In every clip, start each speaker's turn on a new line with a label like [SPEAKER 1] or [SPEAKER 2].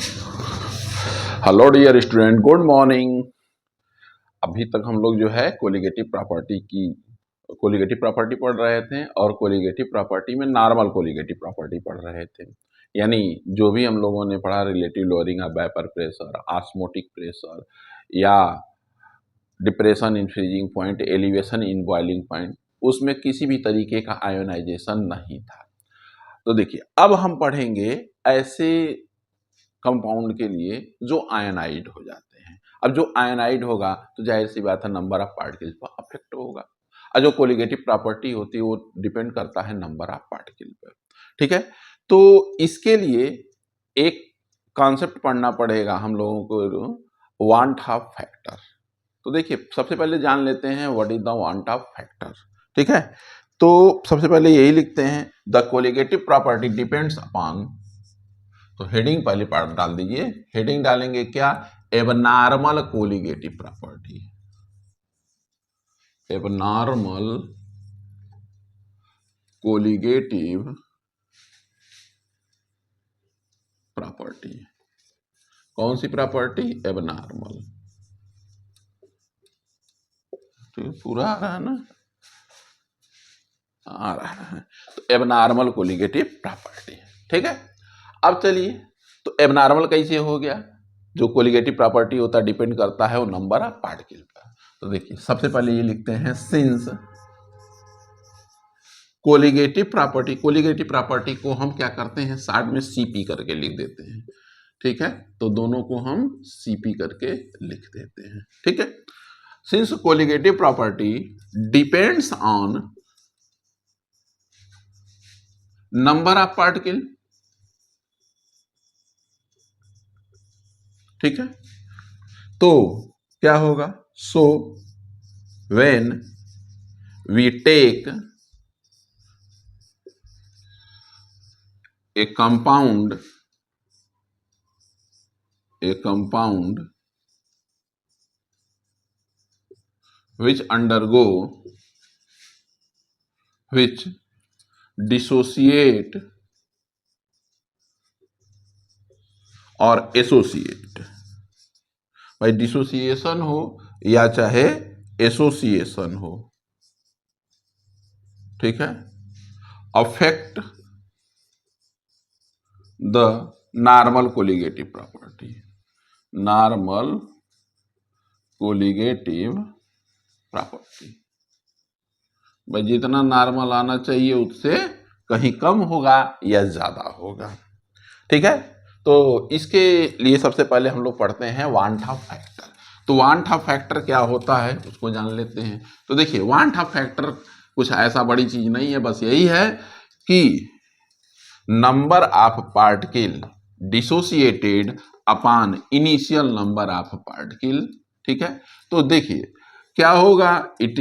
[SPEAKER 1] Hello dear student, good morning. अभी तक हम लोग जो है कोलिगेटिव प्रॉपर्टी पढ़ रहे थे और कोलिगेटिव प्रॉपर्टी में नॉर्मल कोलिगेटिव प्रॉपर्टी पढ़ रहे थे। यानी जो भी हम लोगों ने पढ़ा relative lowering of vapour pressure, osmotic pressure या depression in freezing point, elevation in boiling point, उसमें किसी भी तरीके का आयोनाइजेशन नहीं था। तो देखिए अब हम पढ़ेंगे ऐसे कंपाउंड के लिए जो आयनाइड हो जाते हैं। अब जो आयनाइड होगा तो जाहिर सी बात है नंबर ऑफ पार्टिकल्स पर अफेक्ट होगा, और जो कोलिगेटिव प्रॉपर्टी होती है वो डिपेंड करता है नंबर ऑफ पार्टिकल पर। ठीक है, तो इसके लिए एक कॉन्सेप्ट पढ़ना पड़ेगा हम लोगों को, वांट ऑफ फैक्टर। तो देखिए सबसे पहले जान लेते हैं what is the want Hoff factor. ठीक है, तो सबसे पहले यही लिखते हैं, the colligative property depends upon. तो हेडिंग पहले पार्ट डाल दीजिए। हेडिंग डालेंगे क्या? Abnormal colligative property. Abnormal colligative property. कौन सी प्रॉपर्टी? एबनॉर्मल। तो पूरा आ रहा है ना? आ रहा है। तो एबनॉर्मल कोलिगेटिव प्रॉपर्टी। ठीक है, अब चलिए, तो एबनॉर्मल कैसे हो गया? जो कोलिगेटिव प्रॉपर्टी होता है डिपेंड करता है वो नंबर ऑफ पार्टिकल पर। तो देखिए सबसे पहले ये लिखते हैं, सिंस कोलिगेटिव प्रॉपर्टी को हम क्या करते हैं, साइड में सीपी करके लिख देते हैं। ठीक है, तो दोनों को हम सीपी करके लिख देते हैं। ठीक है, since colligative property depends on number of particle. ठीक है, तो क्या होगा? So when we take a compound which dissociate और एसोसिएट, भाई डिसोसिएशन हो या चाहे एसोसिएशन हो, ठीक है, affect the normal colligative property. Normal colligative property, भाई जितना नॉर्मल आना चाहिए उससे कहीं कम होगा या ज्यादा होगा। ठीक है, तो इसके लिए सबसे पहले हम लोग पढ़ते हैं वांट ऑफ फैक्टर। तो वांट ऑफ फैक्टर क्या होता है उसको जान लेते हैं। तो देखिए वांट ऑफ फैक्टर कुछ ऐसा बड़ी चीज नहीं है, बस यही है कि number of particle dissociated upon initial number of particle. ठीक है, तो देखिए क्या होगा, इट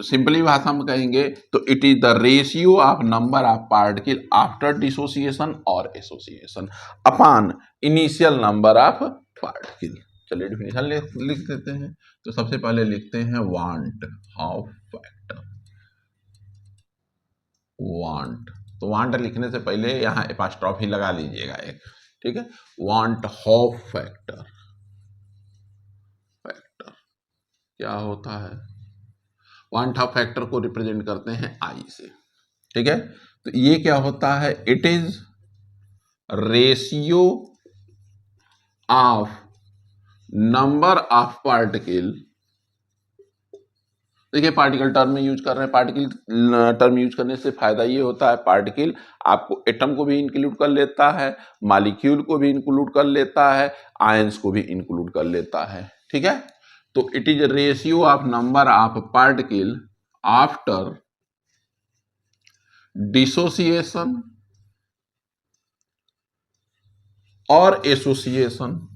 [SPEAKER 1] सिंपली भाषा में कहेंगे तो it is the ratio of number of particle after dissociation और association upon initial number of particle. चलिए डिफिनेशन लिख देते हैं। तो सबसे पहले लिखते हैं वांट ऑफ फैक्टर। वांट, तो वांट लिखने से पहले यहाँ एपॉस्ट्रॉफी लगा लीजिएगा एक। ठीक है, वांट ऑफ फैक्टर। क्या होता है? वांट ऑफ फैक्टर को रिप्रेजेंट करते हैं आई से। ठीक है, तो ये क्या होता है? It is ratio of number of particle. देखिए पार्टिकल टर्म में यूज कर रहे हैं, पार्टिकल टर्म यूज करने से फायदा ये होता है, पार्टिकल आपको एटम को भी इंक्लूड कर लेता है, मॉलिक्यूल को भी इंक्लूड कर लेता है, आयंस को भी इंक्लूड कर लेता है। ठीक है, तो it is ratio of number of particle after dissociation और association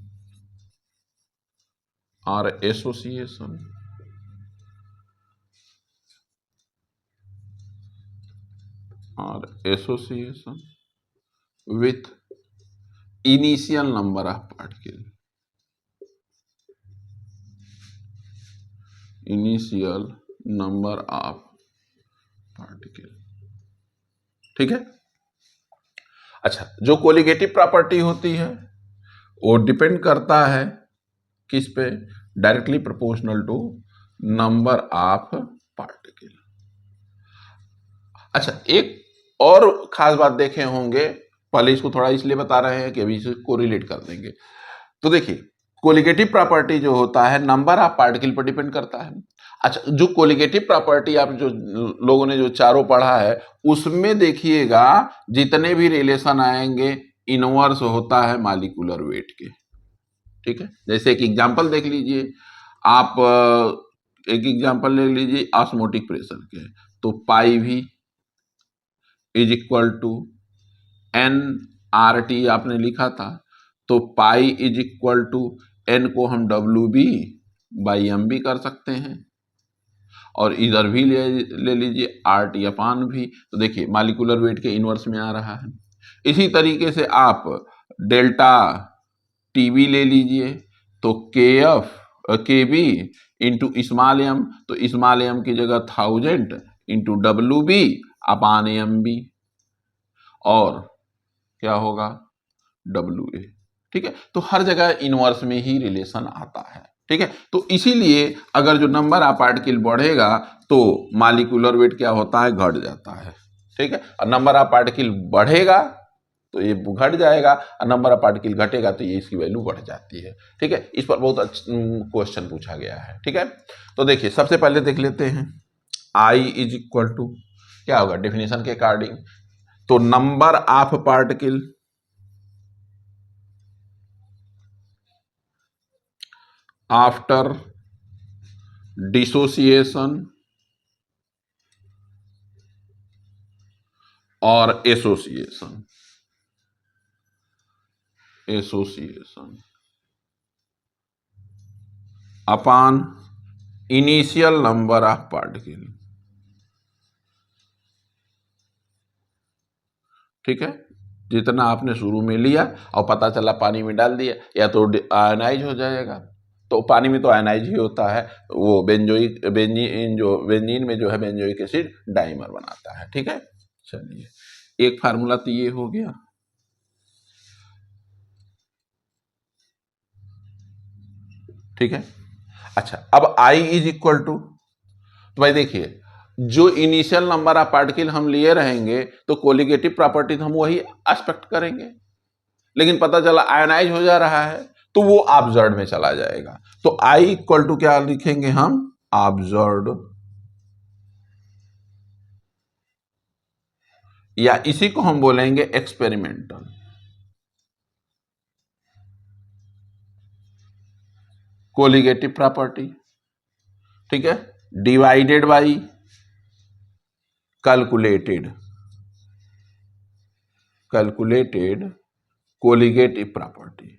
[SPEAKER 1] with initial number of particle। Initial number of particle. ठीक है, अच्छा जो कोलिगेटिव प्रॉपर्टी होती है वो डिपेंड करता है किस पे, directly proportional to number of particle. अच्छा, एक और खास बात देखे होंगे, पहले इसको थोड़ा इसलिए बता रहे हैं कि अभी इसको रिलेट कर देंगे। तो देखिए, कोलिगेटिव प्रॉपर्टी जो होता है नंबर ऑफ पार्टिकल पर डिपेंड करता है। अच्छा, जो कोलिगेटिव प्रॉपर्टी आप जो लोगों ने जो चारों पढ़ा है उसमें देखिएगा जितने भी रिलेशन आएंगे इनवर्स होता है मॉलिक्यूलर वेट के। ठीक है, जैसे एक एग्जांपल देख लीजिए आप, एक एग्जांपल ले लीजिए ऑस्मोटिक प्रेशर के, तो पाई भी is equal to N R T आपने लिखा था, तो pi is equal to N को हम डब्ल्यू बी बाई एम भी कर सकते हैं, और इधर भी ले लीजिए आर टी अपान भी। तो देखिए मॉलिक्यूलर वेट के इनवर्स में आ रहा है। इसी तरीके से आप डेल्टा टी बी ले लीजिए, तो के एफ के बी इंटू स्मॉल एम, तो स्मॉल एम की जगह 1000 into W B upon M B, और क्या होगा डब्ल्यू ए। ठीक है, तो हर जगह इनवर्स में ही रिलेशन आता है। ठीक है, तो इसीलिए अगर जो नंबर ऑफ पार्टिकल बढ़ेगा तो मॉलिक्यूलर वेट क्या होता है, घट जाता है। ठीक है, और नंबर ऑफ पार्टिकल बढ़ेगा तो ये घट जाएगा, और नंबर ऑफ पार्टिकल घटेगा तो ये इसकी वैल्यू बढ़ जाती है। ठीक है, इस पर बहुत अच्छा क्वेश्चन पूछा गया है। ठीक है, तो देखिए सबसे पहले देख लेते हैं आई इज इक्वल टू क्या होगा डेफिनेशन के अकॉर्डिंग, तो number of particle after dissociation और association upon initial number of particle. ठीक है, जितना आपने शुरू में लिया और पता चला पानी में डाल दिया, या तो आयनाइज हो जाएगा, तो पानी में तो आयनाइज ही होता है, वो बेंजोइक बेंजीन जो बेंजीन में जो है बेंजोइक एसिड डाइमर बनाता है। ठीक है, चलिए एक फार्मूला तो ये हो गया। ठीक है, अच्छा अब आई इज इक्वल टू, तो भाई देखिए जो इनिशियल नंबर ऑफ पार्टिकल हम लिए रहेंगे तो कोलिगेटिव प्रॉपर्टी हम वही एक्सपेक्ट करेंगे, लेकिन पता चला आयनाइज हो जा रहा है तो वो ऑब्जर्व में चला जाएगा। तो आई इक्वल टू क्या लिखेंगे हम, ऑब्जर्व, या इसी को हम बोलेंगे एक्सपेरिमेंटल। Colligative property. ठीक है, divided by calculated colligative property.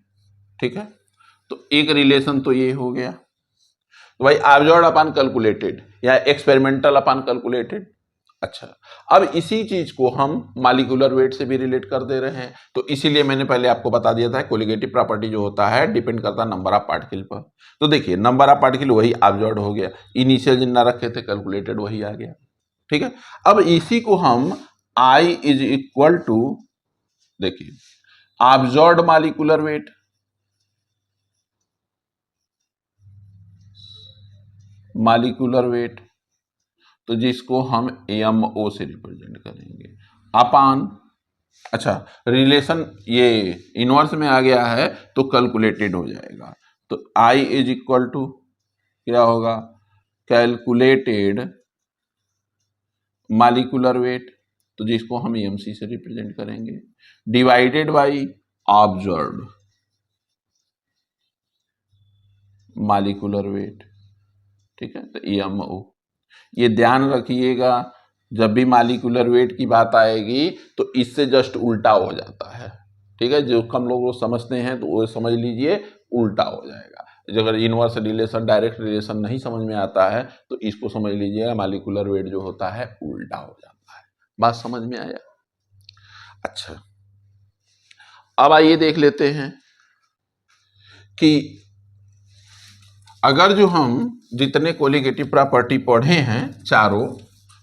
[SPEAKER 1] ठीक है, तो एक रिलेशन तो ये हो गया, तो भाई ऑब्जर्व अपॉन कैलकुलेटेड या एक्सपेरिमेंटल अपॉन कैलकुलेटेड। अच्छा, अब इसी चीज को हम मॉलिक्यूलर वेट से भी रिलेट कर दे रहे हैं, तो इसीलिए मैंने पहले आपको बता दिया था कोलिगेटिव प्रॉपर्टी जो होता है डिपेंड करता है नंबर ऑफ पार्टिकल पर। तो देखिए नंबर ऑफ पार्टिकल वही ऑब्जर्व हो गया, इनिशियल जितना रखे थे कैलकुलेटेड वही आ गया। ठीक है, अब इसी को हम आई इज इक्वल टू, देखिए ऑब्जर्व्ड मॉलिक्यूलर वेट तो जिसको हम एमओ से रिप्रेजेंट करेंगे अपान, अच्छा रिलेशन ये इनवर्स में आ गया है तो कैलकुलेटेड हो जाएगा, तो आई इज इक्वल टू क्या होगा, कैलकुलेटेड मॉलिक्यूलर वेट, तो जिसको हम एमसी से रिप्रेजेंट करेंगे, divided by observed molecular weight. ठीक है, तो एमओ, ये ध्यान रखिएगा जब भी मॉलिक्यूलर वेट की बात आएगी तो इससे जस्ट उल्टा हो जाता है। ठीक है, जो हम लोग समझते हैं तो वो समझ लीजिए उल्टा हो जाएगा। अगर इनवर्स रिलेशन डायरेक्ट रिलेशन नहीं समझ में आता है तो इसको समझ लीजिएगा मॉलिक्यूलर वेट जो होता है उल्टा हो जाता है। बात समझ में आया? अच्छा, अब आइए देख लेते हैं कि अगर जो हम जितने कोलिगेटिव प्रॉपर्टी पढ़े हैं चारों,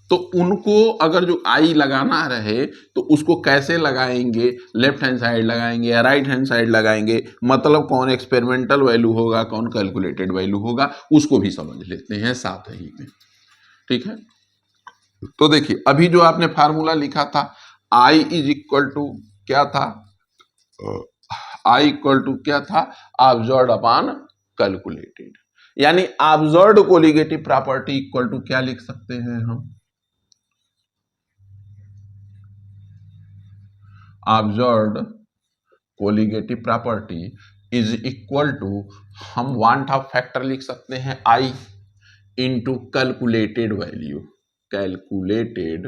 [SPEAKER 1] तो उनको अगर जो आई लगाना रहे तो उसको कैसे लगाएंगे, लेफ्ट हैंड साइड लगाएंगे या राइट हैंड साइड लगाएंगे, मतलब कौन एक्सपेरिमेंटल वैल्यू होगा कौन कैलकुलेटेड वैल्यू होगा, उसको भी समझ लेते हैं साथ ही में। ठीक है, तो देखिए अभी जो आपने फार्मूला लिखा था आई इज इक्वल टू क्या था, आई इक्वल टू क्या था, ऑब्जर्व्ड अपॉन कैलकुलेटेड, यानी observed colligative property equal to क्या लिख सकते हैं हम, observed colligative property is equal to, हम वांट ऑफ फैक्टर लिख सकते हैं I into calculated value, calculated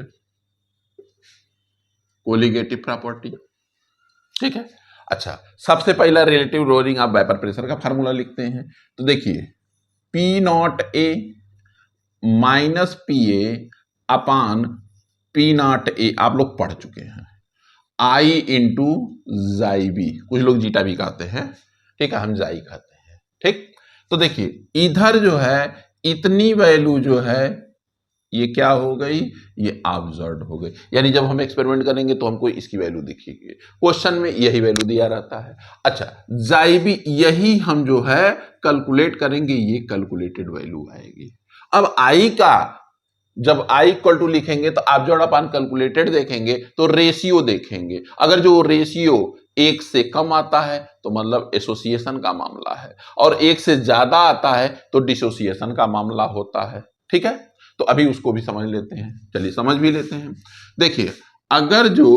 [SPEAKER 1] colligative property. ठीक है, अच्छा सबसे पहला relative lowering of vapour pressure का फार्मूला लिखते हैं। तो देखिए P not A minus P A upon P not A आप लोग पढ़ चुके हैं, आई इंटू जाई बी, कुछ लोग जीटा भी कहते हैं, ठीक है हम जाई कहते हैं। ठीक, तो देखिए इधर जो है इतनी वैल्यू जो है ये क्या हो गई, ये ऑब्जर्व्ड हो गई, यानी जब हम एक्सपेरिमेंट करेंगे तो हमको इसकी वैल्यू दिखेगी, क्वेश्चन में यही वैल्यू दिया रहता है। अच्छा जाई भी यही हम जो है कैलकुलेट करेंगे, ये कैलकुलेटेड वैल्यू आएगी। अब आई का जब आई इक्वल टू लिखेंगे तो ऑब्जर्व्ड अपॉन कैलकुलेटेड देखेंगे तो रेशियो देखेंगे, अगर जो रेशियो एक से कम आता है तो मतलब एसोसिएशन का मामला है, और एक से ज्यादा आता है तो डिसोसिएशन का मामला होता है। ठीक है, तो अभी उसको भी समझ लेते हैं, चलिए समझ भी लेते हैं। देखिए अगर जो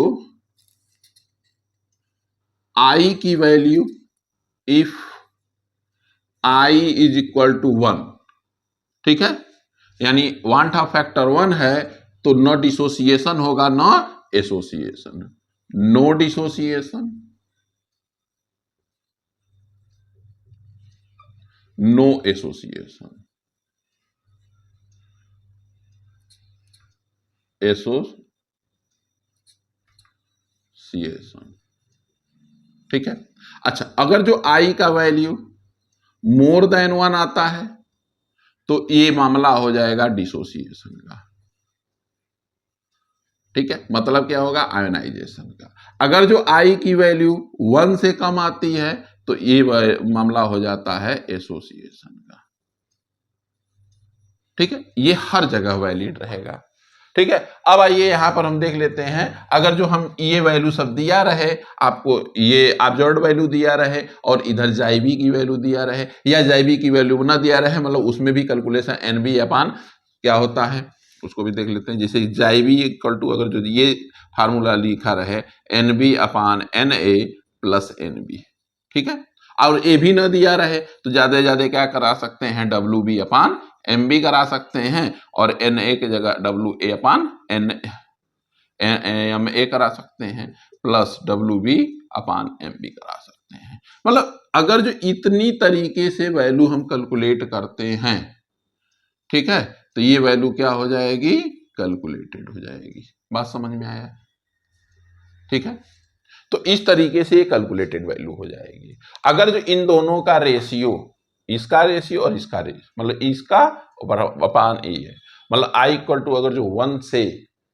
[SPEAKER 1] आई की value if I is equal to 1, ठीक है, यानी वांट ऑफ फैक्टर 1 है तो न डिसोसिएशन होगा न association, no dissociation no association, association. ठीक है, अच्छा अगर जो आई का वैल्यू मोर देन 1 आता है तो ये मामला हो जाएगा डिसोसिएशन का। ठीक है, मतलब क्या होगा, आयोनाइजेशन का। अगर जो आई की वैल्यू 1 से कम आती है तो ये मामला हो जाता है एसोसिएशन का। ठीक है, ये हर जगह वैलिड रहेगा। ठीक है, अब आइए यहां पर हम देख लेते हैं, अगर जो हम ये वैल्यू सब दिया रहे आपको, ये ऑब्जर्व्ड वैल्यू दिया रहे और इधर जाइबी की वैल्यू दिया रहे, या जाइबी की वैल्यू ना दिया रहे, मतलब उसमें भी कैलकुलेशन एन बी अपान क्या होता है उसको भी देख लेते हैं। जैसे जाइबी इक्वल टू अगर जो ये फार्मूला लिखा रहे N B upon N A plus N B, ठीक है, और ए भी ना दिया रहे तो ज्यादा से ज्यादा क्या करा सकते हैं, W B upon M B करा सकते हैं, और एन ए की जगह W A upon N M A करा सकते हैं, plus W B upon M B करा सकते हैं। मतलब अगर जो इतनी तरीके से वैल्यू हम कैलकुलेट करते हैं, ठीक है, तो ये वैल्यू क्या हो जाएगी, कैलकुलेटेड हो जाएगी। बात समझ में आया? ठीक है, तो इस तरीके से ये कैलकुलेटेड वैल्यू हो जाएगी। अगर जो इन दोनों का रेशियो, इसका रेशियो और इसका रेशियो, मतलब इसका अपान ए है, मतलब आई इक्वल टू अगर जो 1 से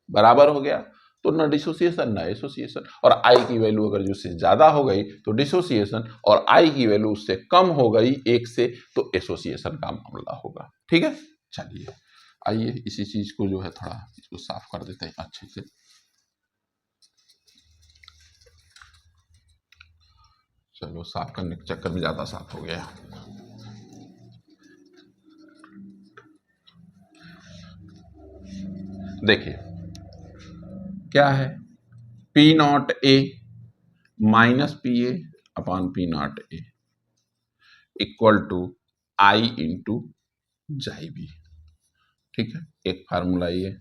[SPEAKER 1] बराबर हो गया तो ना डिसोसिएशन ना एसोसिएशन, और आई की वैल्यू अगर जो उससे ज्यादा हो गई तो डिसोसिएशन, और आई की वैल्यू उससे कम हो गई 1 से तो एसोसिएशन का मामला होगा। ठीक है, चलिए आइए इसी चीज को जो है थोड़ा इसको साफ कर देते हैं अच्छे से। चलो साफ करने के चक्कर में ज्यादा साफ हो गया। देखिए क्या है, P not A minus P A upon P not A equal to I into chi B. ठीक है, एक फार्मूला ये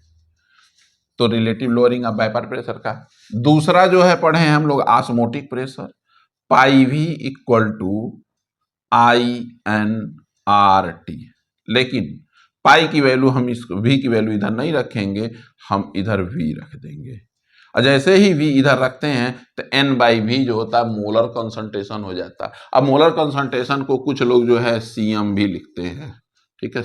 [SPEAKER 1] तो relative lowering of vapour pressure का। दूसरा जो है पढ़े हैं हम लोग osmotic pressure, pi V equal to I N R T, लेकिन पाई की वैल्यू हम इस वी की वैल्यू इधर नहीं रखेंगे, हम इधर वी रख देंगे, और जैसे ही वी इधर रखते हैं तो एन बाई वी जो होता है मोलर कंसंट्रेशन हो जाता है। अब मोलर कंसंट्रेशन को कुछ लोग जो है सीएम भी लिखते हैं, ठीक है,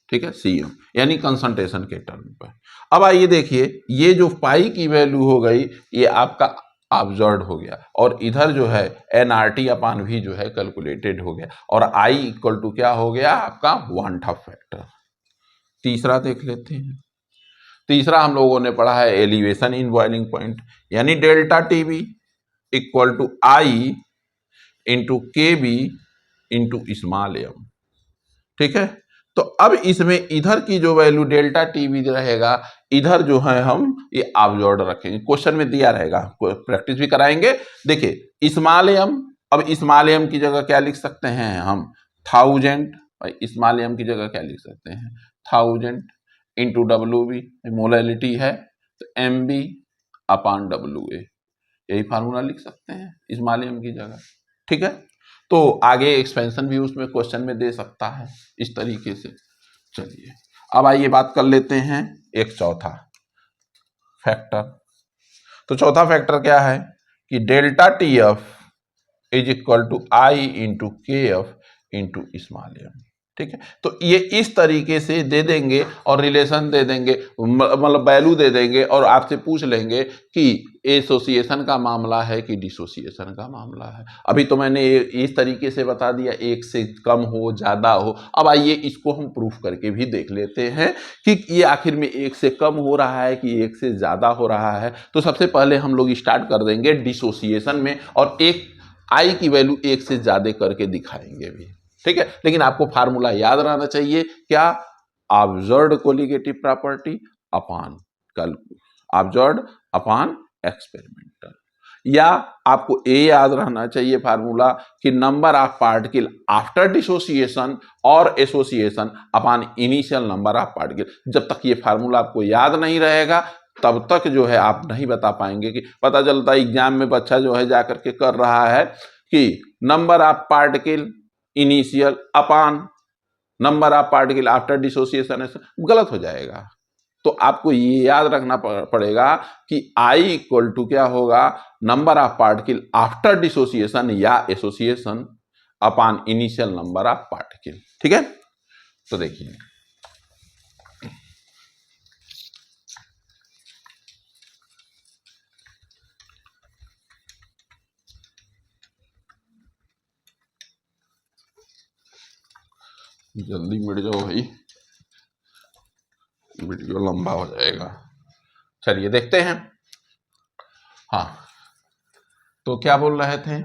[SPEAKER 1] ठीक है, सीएम यानी कंसंट्रेशन के टर्म पर। अब आइए देखिए, ये जो पाई की वैल्यू हो गई ये आपका ऑब्जर्व्ड हो गया, और इधर जो है एनआरटी अपान भी जो है कैलकुलेटेड हो गया, और आई इक्वल टू क्या हो गया आपका वांट ऑफ फैक्टर। तीसरा देख लेते हैं। तीसरा हम लोगों ने पढ़ा है एलिवेशन इन बॉइलिंग पॉइंट, यानी delta TB equal to I into K B into small M. ठीक है, तो अब इसमें इधर की जो वैल्यू डेल्टा टीबी रहेगा, इधर जो है हम ये ऑब्जर्व्ड रखेंगे, क्वेश्चन में दिया रहेगा, प्रैक्टिस भी कराएंगे। देखिए स्मॉल एम, अब स्मॉल एम की जगह क्या लिख सकते हैं हम 1000, स्मॉल एम की जगह क्या लिख सकते हैं 1000 इंटू डब्ल्यू बी, मोलैलिटी है तो M B upon W A, यही फार्मूला लिख सकते हैं स्मॉल एम की जगह। ठीक है, तो आगे एक्सपेंशन भी उसमें क्वेश्चन में दे सकता है इस तरीके से। चलिए अब आइए बात कर लेते हैं एक चौथा फैक्टर। तो चौथा फैक्टर क्या है कि delta T F is equal to I into K F into small M. ठीक है, तो ये इस तरीके से दे देंगे और रिलेशन दे देंगे, मतलब वैल्यू दे देंगे, और आपसे पूछ लेंगे कि एसोसिएशन का मामला है कि डिसोसिएशन का मामला है। अभी तो मैंने इस तरीके से बता दिया, एक से कम हो ज्यादा हो। अब आइए इसको हम प्रूफ करके भी देख लेते हैं कि ये आखिर में एक से कम हो रहा है कि एक से ज्यादा हो रहा है। तो सबसे पहले हम लोग स्टार्ट कर देंगे डिसोसिएशन में, और एक आई की वैल्यू एक से ज्यादा करके दिखाएंगे भी। ठीक है, लेकिन आपको फार्मूला याद रहना चाहिए, क्या observed colligative property upon observed upon experimental, या आपको ए याद रहना चाहिए फार्मूला कि number of particle after dissociation और association upon initial number of particle. जब तक ये फार्मूला आपको याद नहीं रहेगा तब तक जो है आप नहीं बता पाएंगे। कि पता चलता है एग्जाम में बच्चा जो है जाकर के कर रहा है कि number of particle initial upon number of particle after dissociation, गलत हो जाएगा। तो आपको ये याद रखना पड़ेगा कि I इक्वल टू क्या होगा number of particle after dissociation या association upon initial number of particle. ठीक है, तो देखिए जल्दी मिट जाओ भाई, वीडियो लंबा हो जाएगा। चलिए देखते हैं। हाँ, तो क्या बोल रहे थे,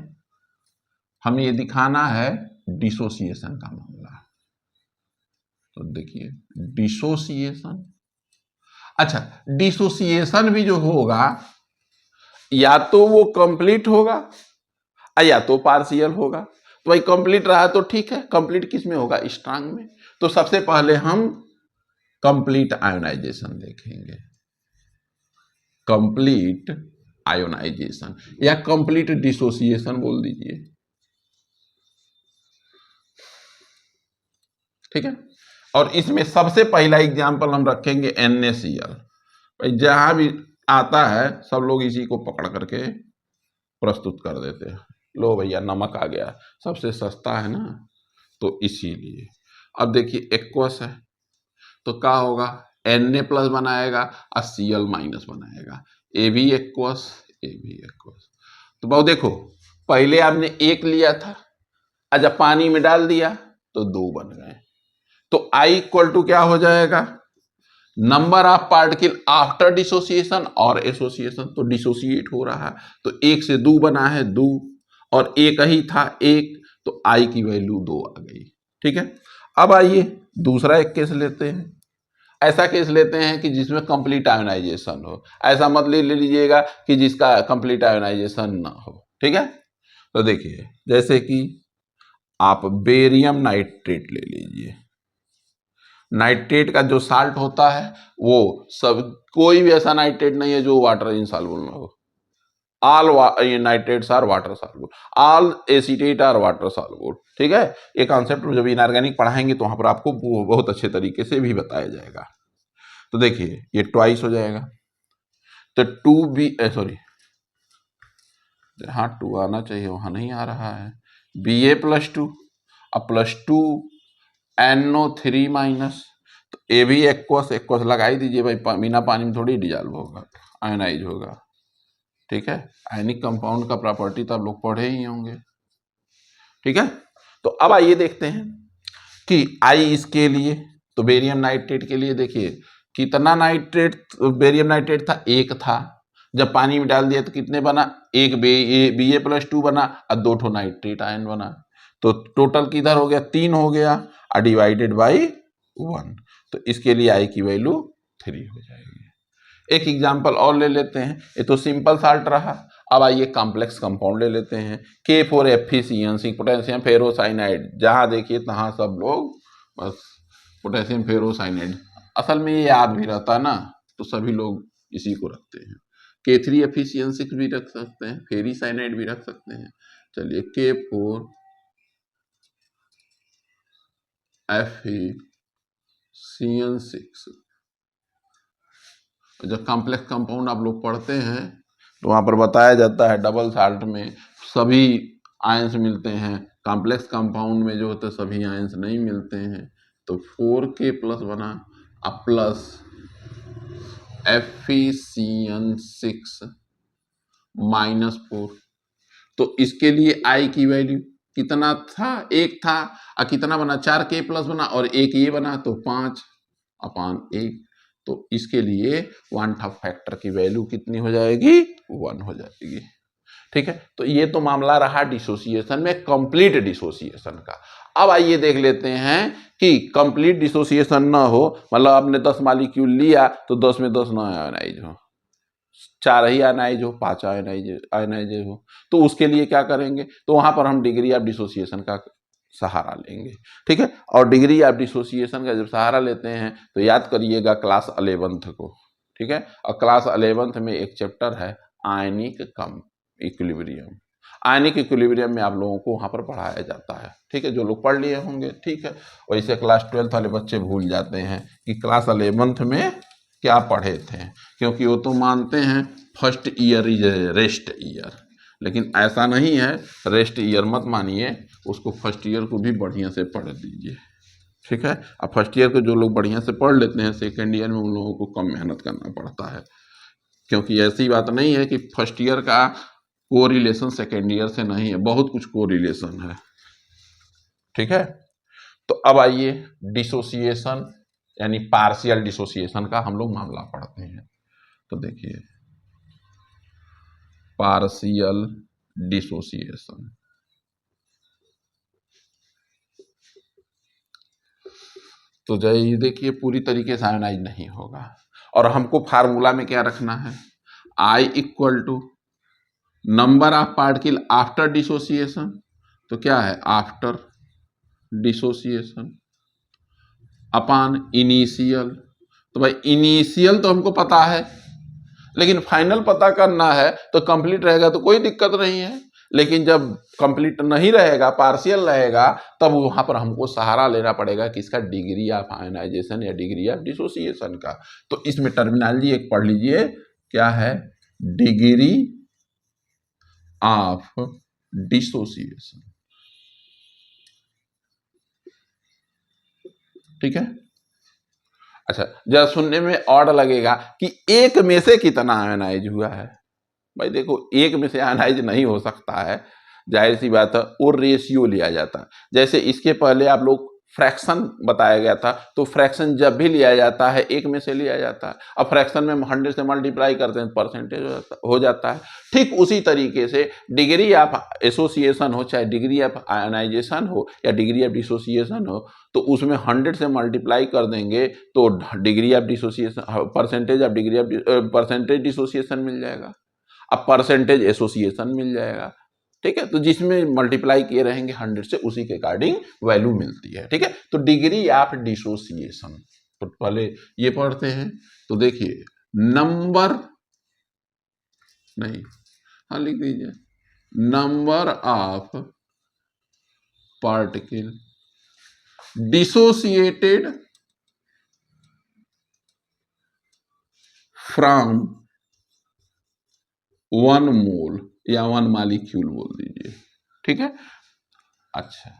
[SPEAKER 1] हमें ये दिखाना है डिसोसिएशन का मामला। तो देखिए डिसोसिएशन, अच्छा डिसोसिएशन भी जो होगा या तो वो कंप्लीट होगा या तो पार्शियल होगा। तो भाई कंप्लीट रहा तो ठीक है, कंप्लीट किस में होगा स्ट्रांग में। तो सबसे पहले हम कंप्लीट आयोनाइजेशन देखेंगे, कंप्लीट आयोनाइजेशन या कंप्लीट डिसोसिएशन बोल दीजिए। ठीक है, और इसमें सबसे पहला एग्जांपल हम रखेंगे NaCl। भाई जहां भी आता है सब लोग इसी को पकड़ करके प्रस्तुत कर देते हैं, लो भैया नमक आ गया, सबसे सस्ता है ना, तो इसीलिए। अब देखिए एक्वस है तो क्या होगा Na प्लस बनाएगा और Cl माइनस बनाएगा, ए भी एक्वस ए भी एक्वस। तो बहु देखो पहले आपने एक लिया था, जब पानी में डाल दिया तो दो बन गए। तो I इक्वल टू क्या हो जाएगा number of particle after dissociation और एसोसिएशन। तो डिसोसिएट हो रहा है तो एक से दो बना है दो, और एक ही था एक, तो I की वैल्यू दो आ गई। ठीक है, अब आइए दूसरा एक केस लेते हैं। ऐसा केस लेते हैं कि जिसमें कंप्लीट आयोनाइजेशन हो, ऐसा मत ले लीजिएगा कि जिसका कंप्लीट आयोनाइजेशन ना हो। ठीक है, तो देखिए जैसे कि आप बेरियम नाइट्रेट ले लीजिए, नाइट्रेट का जो साल्ट होता है वो सब, कोई भी ऐसा नाइट्रेट नहीं है जो वाटर इनसॉल्युबल ना हो। All nitrates are water soluble, all acetate are water soluble. ठीक है, ये कॉन्सेप्ट जब इनऑर्गेनिक पढ़ाएंगे तो वहां पर आपको बहुत अच्छे तरीके से भी बताया जाएगा। तो देखिए ये ट्वाइस हो जाएगा, तो टू बी सॉरी हाँ टू आना चाहिए, वहां नहीं आ रहा है, Ba+2 अब +2 NO3 माइनस, ए भी एक्वस, एक्वस लगा ही दीजिए भाई, बिना पानी में थोड़ी डिजॉल्व होगा, आयनाइज होगा। ठीक है, आयनिक कंपाउंड का प्रॉपर्टी तो आप लोग पढ़े ही होंगे। ठीक है, तो अब आइए देखते हैं कि आई इसके लिए, तो बेरियम नाइट्रेट के लिए देखिए कितना नाइट्रेट, बेरियम नाइट्रेट था, एक था। जब पानी में डाल दिया तो कितने बना, एक Ba+2 बना और 2 ठो नाइट्रेट आयन बना। तो टोटल किधर हो गया, 3 हो गया और डिवाइडेड बाई 1, तो इसके लिए आई की वैल्यू 3 हो जाएगी। एक एग्जांपल और ले लेते हैं, ये तो सिंपल साल्ट रहा। अब आइए कॉम्प्लेक्स कंपाउंड ले लेते हैं, K4FeCN6 पोटेशियम फेरोसाइनाइड, जहां देखिए तहां सब लोग बस पोटेशियम फेरोसाइनाइड, असल में ये याद भी रहता ना, तो सभी लोग इसी को रखते हैं। K3FeCN6 भी रख सकते हैं, फेरीसाइनाइड भी रख सकते हैं। चलिए K4FeCN6, जब कॉम्प्लेक्स कंपाउंड आप लोग पढ़ते हैं तो वहाँ पर बताया जाता है डबल साल्ट में सभी आयंस मिलते हैं, कॉम्प्लेक्स कंपाउंड में जो होते हैं सभी आयंस नहीं मिलते हैं। तो 4K प्लस बना अब प्लस FeCN6 -4, तो इसके लिए आई की वैल्यू कितना था, एक था, और कितना बना, 4K प्लस बना और एक ये बना, तो 5/1, तो इसके लिए 1/2 फैक्टर की वैल्यू कितनी हो जाएगी, 1 हो जाएगी। ठीक है, तो ये तो मामला रहा डिसोसिएशन में, कंप्लीट डिसोसिएशन का। अब आइए देख लेते हैं कि कंप्लीट डिसोसिएशन ना हो, मतलब आपने 10 मॉलिक्यूल लिया तो 10 में 10 ना आयनाइज हो, 4 ही आयनाइज हो, 5 आयनाइज हो, तो उसके लिए क्या करेंगे, तो वहां पर हम डिग्री ऑफ डिसोसिएशन का सहारा लेंगे। ठीक है, और डिग्री ऑफ डिसोसिएशन का जब सहारा लेते हैं तो याद करिएगा क्लास 11th को। ठीक है, और क्लास 11th में एक चैप्टर है आयनिक इक्विलिब्रियम। आयनिक इक्विलिब्रियम में आप लोगों को वहां पर पढ़ाया जाता है। ठीक है, जो लोग पढ़ लिए होंगे। ठीक है, वैसे क्लास 12th वाले बच्चे भूल जाते हैं कि क्लास 11th में क्या पढ़े थे, क्योंकि वो तो मानते हैं first year is rest year, लेकिन ऐसा नहीं है, रेस्ट ईयर मत मानिए, उसको फर्स्ट ईयर को भी बढ़िया से पढ़ लीजिए। ठीक है, अब फर्स्ट ईयर को जो लोग बढ़िया से पढ़ लेते हैं, सेकेंड ईयर में उन लोगों को कम मेहनत करना पड़ता है, क्योंकि ऐसी बात नहीं है कि फर्स्ट ईयर का को रिलेशन सेकेंड ईयर से नहीं है, बहुत कुछ को रिलेशन है। ठीक है, तो अब आइए डिसोसिएशन यानी पार्शियल डिसोसिएशन का हम लोग मामला पढ़ते हैं। तो देखिए पार्शियल डिसोसिएशन, तो जय देखिए पूरी तरीके से आयोनाइज नहीं होगा, और हमको फार्मूला में क्या रखना है, I equal to number of particle after dissociation, तो क्या है आफ्टर डिसोसिएशन अपान इनिशियल। तो भाई इनिशियल तो हमको पता है, लेकिन फाइनल पता करना है, तो कंप्लीट रहेगा तो कोई दिक्कत नहीं है, लेकिन जब कंप्लीट नहीं रहेगा, पार्शियल रहेगा, तब वहां पर हमको सहारा लेना पड़ेगा किसका, डिग्री ऑफ आयनाइजेशन या डिग्री ऑफ डिसोसिएशन का। तो इसमें टर्मिनोलॉजी एक पढ़ लीजिए, क्या है, डिग्री ऑफ डिसोसिएशन। ठीक है, अच्छा जब सुनने में ऑड लगेगा कि एक में से कितना आयनाइज हुआ है, भाई देखो एक में से आयनाइज नहीं हो सकता है, जाहिर सी बात है, वो रेशियो लिया जाता है। जैसे इसके पहले आप लोग फ्रैक्शन बताया गया था, तो फ्रैक्शन जब भी लिया जाता है एक में से लिया जाता है। अब फ्रैक्शन में हम 100 से मल्टीप्लाई करते हैं, परसेंटेज हो जाता है। ठीक उसी तरीके से डिग्री ऑफ एसोसिएशन हो, चाहे डिग्री ऑफ आयनाइजेशन हो या डिग्री ऑफ डिसोसिएशन हो, तो उसमें 100 से मल्टीप्लाई कर देंगे तो degree of dissociation, percentage of degree of percentage dissociation मिल जाएगा, अब परसेंटेज एसोसिएशन मिल जाएगा। ठीक है, तो जिसमें मल्टीप्लाई किए रहेंगे 100 से, उसी के अकॉर्डिंग वैल्यू मिलती है। ठीक है, तो डिग्री ऑफ डिसोसिएशन, तो पहले ये पढ़ते हैं। तो देखिए नंबर नहीं, हाँ लिख दीजिए, number of particle dissociated from 1 मोल या 1 मॉलिक्यूल बोल दीजिए। ठीक है, अच्छा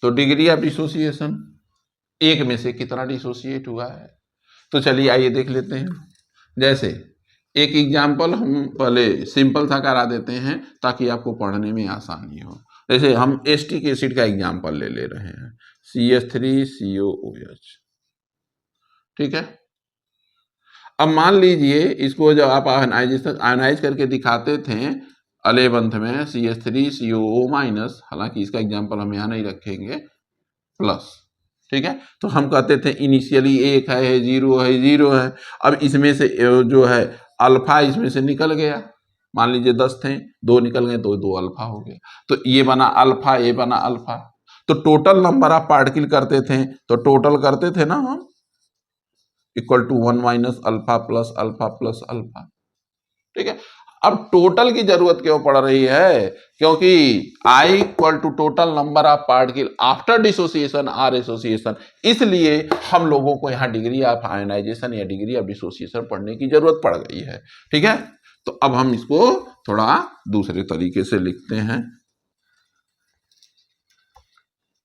[SPEAKER 1] तो डिग्री ऑफ डिसोसिएशन एक में से कितना डिसोसिएट हुआ है। तो चलिए आइए देख लेते हैं। जैसे एक एग्जाम्पल हम पहले सिंपल सा करा देते हैं ताकि आपको पढ़ने में आसानी हो। जैसे हम एस्टिक एसिड का एग्जाम्पल ले रहे हैं, CH3COOH, ठीक है। अब मान लीजिए इसको जब आप आयनाइज करके दिखाते थे 11th में CH3COO माइनस, हालांकि इसका एग्जाम्पल हम यहाँ नहीं रखेंगे, प्लस, ठीक है। तो हम कहते थे इनिशियली एक है, जीरो है, जीरो है। अब इसमें से जो है अल्फा इसमें से निकल गया, मान लीजिए 10 थे, 2 निकल गए तो 2 अल्फा हो गया, तो ये बना अल्फा, ये बना अल्फा। तो टोटल नंबर ऑफ पार्टिकल करते थे, तो टोटल करते थे ना हम equal to 1 minus alpha plus alpha, ठीक है। अब टोटल की जरूरत क्यों पड़ रही है, क्योंकि I equal to total number of particle after dissociation or association, इसलिए हम लोगों को यहाँ डिग्री ऑफ आयनाइजेशन या डिग्री ऑफ डिसोसिएशन पढ़ने की जरूरत पड़ गई है, ठीक है। तो अब हम इसको थोड़ा दूसरे तरीके से लिखते हैं।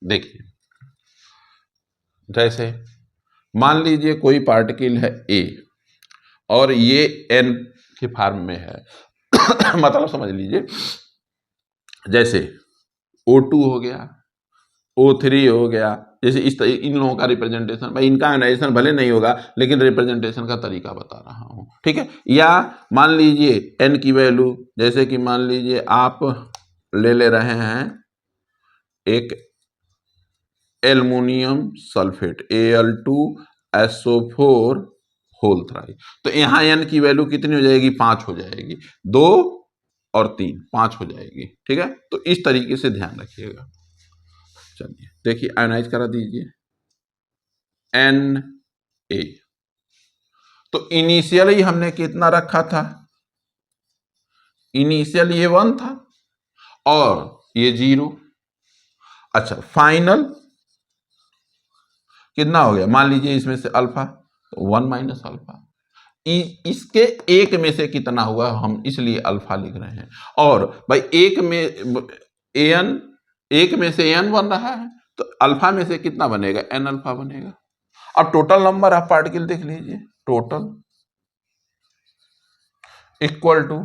[SPEAKER 1] देखिए, जैसे मान लीजिए कोई पार्टिकल है A और ये N के फॉर्म में है मतलब समझ लीजिए, जैसे O2 हो गया, O3 हो गया, जैसे इन लोगों का रिप्रेजेंटेशन, भाई इनका आयनाइजेशन भले नहीं होगा लेकिन रिप्रेजेंटेशन का तरीका बता रहा हूं, ठीक है। या मान लीजिए N की वैल्यू, जैसे कि मान लीजिए आप ले रहे हैं एक aluminium sulphate Al2SO4 whole three, तो यहां N की वैल्यू कितनी हो जाएगी, 5 हो जाएगी, 2 और 3 5 हो जाएगी, ठीक है। तो इस तरीके से ध्यान रखिएगा। चलिए देखिए आयनाइज करा दीजिए Na, तो इनिशियली हमने कितना रखा था, इनिशियल ये 1 था और ये 0। अच्छा फाइनल कितना हो गया, मान लीजिए इसमें से अल्फा, तो 1 माइनस अल्फा, इसके एक में से कितना हुआ हम इसलिए अल्फा लिख रहे हैं। और भाई एक में एन, एक में से एन बन रहा है तो अल्फा में से कितना बनेगा, एन अल्फा बनेगा। अब टोटल नंबर ऑफ पार्टिकल देख लीजिए, टोटल इक्वल टू,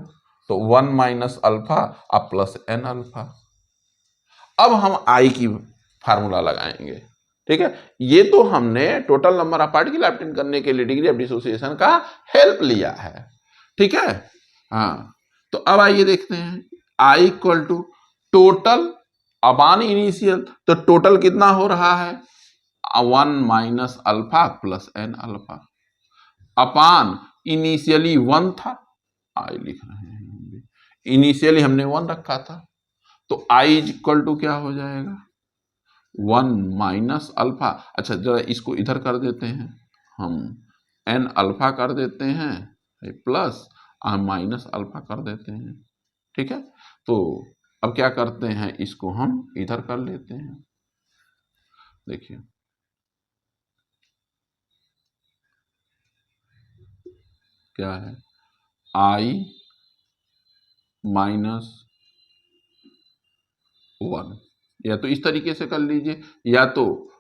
[SPEAKER 1] तो 1 माइनस अल्फा अब प्लस एन अल्फा। अब हम आई की फार्मूला लगाएंगे, ठीक है। ये तो हमने total number of particle obtain करने के लिए डिग्री ऑफ डिसोसिएशन का हेल्प लिया है, ठीक है। हाँ, तो अब आइए देखते हैं I equal to total upon initial, तो टोटल कितना हो रहा है 1 minus alpha plus N alpha, upon initially 1 था, आई लिख रहे हैं, इनिशियली हमने 1 रखा था, तो I इक्वल टू क्या हो जाएगा 1 माइनस अल्फा। अच्छा जरा इसको इधर कर देते हैं, हम एन अल्फा कर देते हैं प्लस माइनस अल्फा कर देते हैं, ठीक है। तो अब क्या करते हैं, इसको हम इधर कर लेते हैं। देखिए क्या है, I माइनस 1, या तो इस तरीके से कर लीजिए, या तो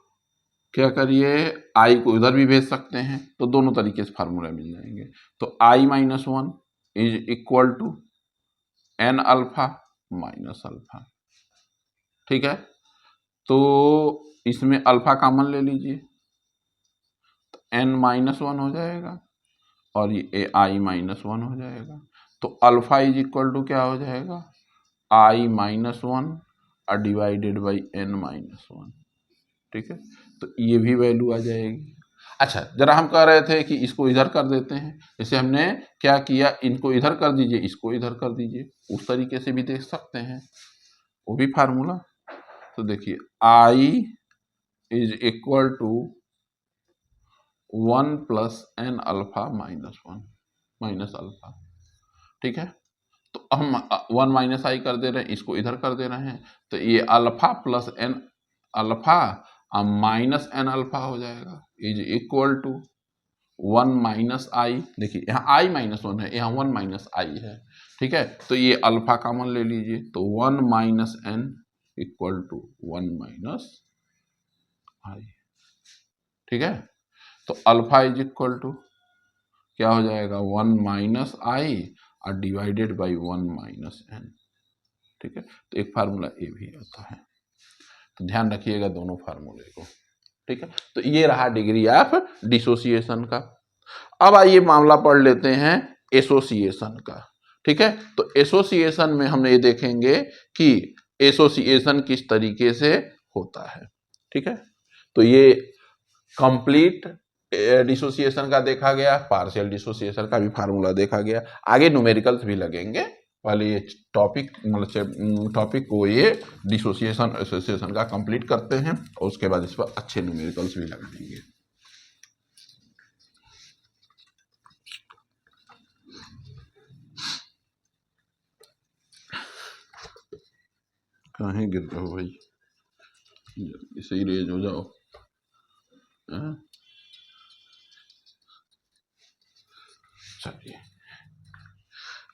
[SPEAKER 1] क्या करिए I को उधर भी भेज सकते हैं, तो दोनों तरीके से फार्मूला मिल जाएंगे। तो I minus 1 is equal to N alpha minus alpha, ठीक है। तो इसमें अल्फा कॉमन ले लीजिए, तो एन माइनस 1 हो जाएगा और ये आई माइनस 1 हो जाएगा। तो अल्फा इज इक्वल टू क्या हो जाएगा, आई माइनस 1 और डिवाइडेड बाई एन माइनस 1, ठीक है। तो ये भी वैल्यू आ जाएगी। अच्छा जरा हम कह रहे थे कि इसको इधर कर देते हैं, जैसे हमने क्या किया, इनको इधर कर दीजिए, इसको इधर कर दीजिए, उस तरीके से भी देख सकते हैं, वो भी फार्मूला। तो देखिए I is equal to 1 plus N alpha minus alpha, ठीक है। तो हम 1 माइनस आई कर दे रहे हैं, इसको इधर कर दे रहे हैं, तो ये alpha plus N alpha minus N alpha हो जाएगा, is equal to 1 minus I, देखिए यहाँ आई माइनस 1 है, यहाँ 1 माइनस आई है, ठीक है। तो ये अल्फा कॉमन ले लीजिए, तो 1 minus N equal to 1 minus I, ठीक है। तो अल्फा इज इक्वल टू क्या हो जाएगा, 1 माइनस आई और डिवाइडेड बाई 1 माइनस एन। ठीक है, तो एक फार्मूला ए भी आता है, तो ध्यान रखिएगा दोनों फार्मूले को। ठीक है, तो ये रहा डिग्री ऑफ डिसोसिएशन का। अब आइए मामला पढ़ लेते हैं एसोसिएशन का। ठीक है, तो एसोसिएशन में हम ये देखेंगे कि एसोसिएशन किस तरीके से होता है। ठीक है, तो ये कंप्लीट डिसोसिएशन का देखा गया, पार्शियल डिसोसिएशन का भी फार्मूला देखा गया, आगे न्यूमेरिकल्स भी लगेंगे। पहले ये टॉपिक मतलब टॉपिक को ये डिसोसिएशन एसोसिएशन का कंप्लीट करते हैं और उसके बाद इस पर अच्छे न्यूमेरिकल्स भी लगा देंगे। कहाँ गिर रहे हो भाई, इसे रेज हो जाओ। चलिए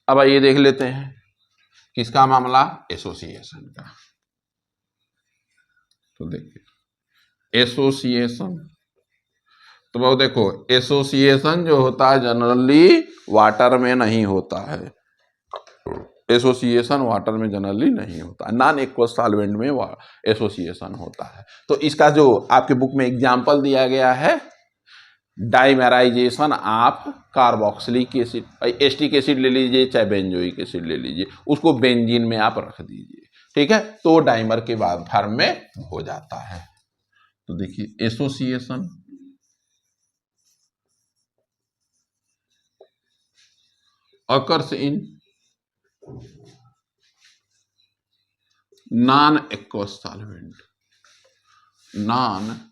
[SPEAKER 1] अब आइए देख लेते हैं किसका मामला, एसोसिएशन का। तो देखिए एसोसिएशन, तो वो देखो एसोसिएशन जो होता है जनरली वाटर में नहीं होता है, एसोसिएशन वाटर में जनरली नहीं होता है, नॉन एक्वस सॉल्वेंट में एसोसिएशन होता है। तो इसका जो आपके बुक में एग्जाम्पल दिया गया है, डाइमेराइजेशन ऑफ कार्बोक्सिलिक एसिड, भाई एस्टिक एसिड ले लीजिए चाहे बेंजोइक एसिड ले लीजिए, उसको बेंजीन में आप रख दीजिए। ठीक है, तो डाइमर के बाद फॉर्म में हो जाता है। तो देखिए association occurs in non-aqueous solvent, non-aqueous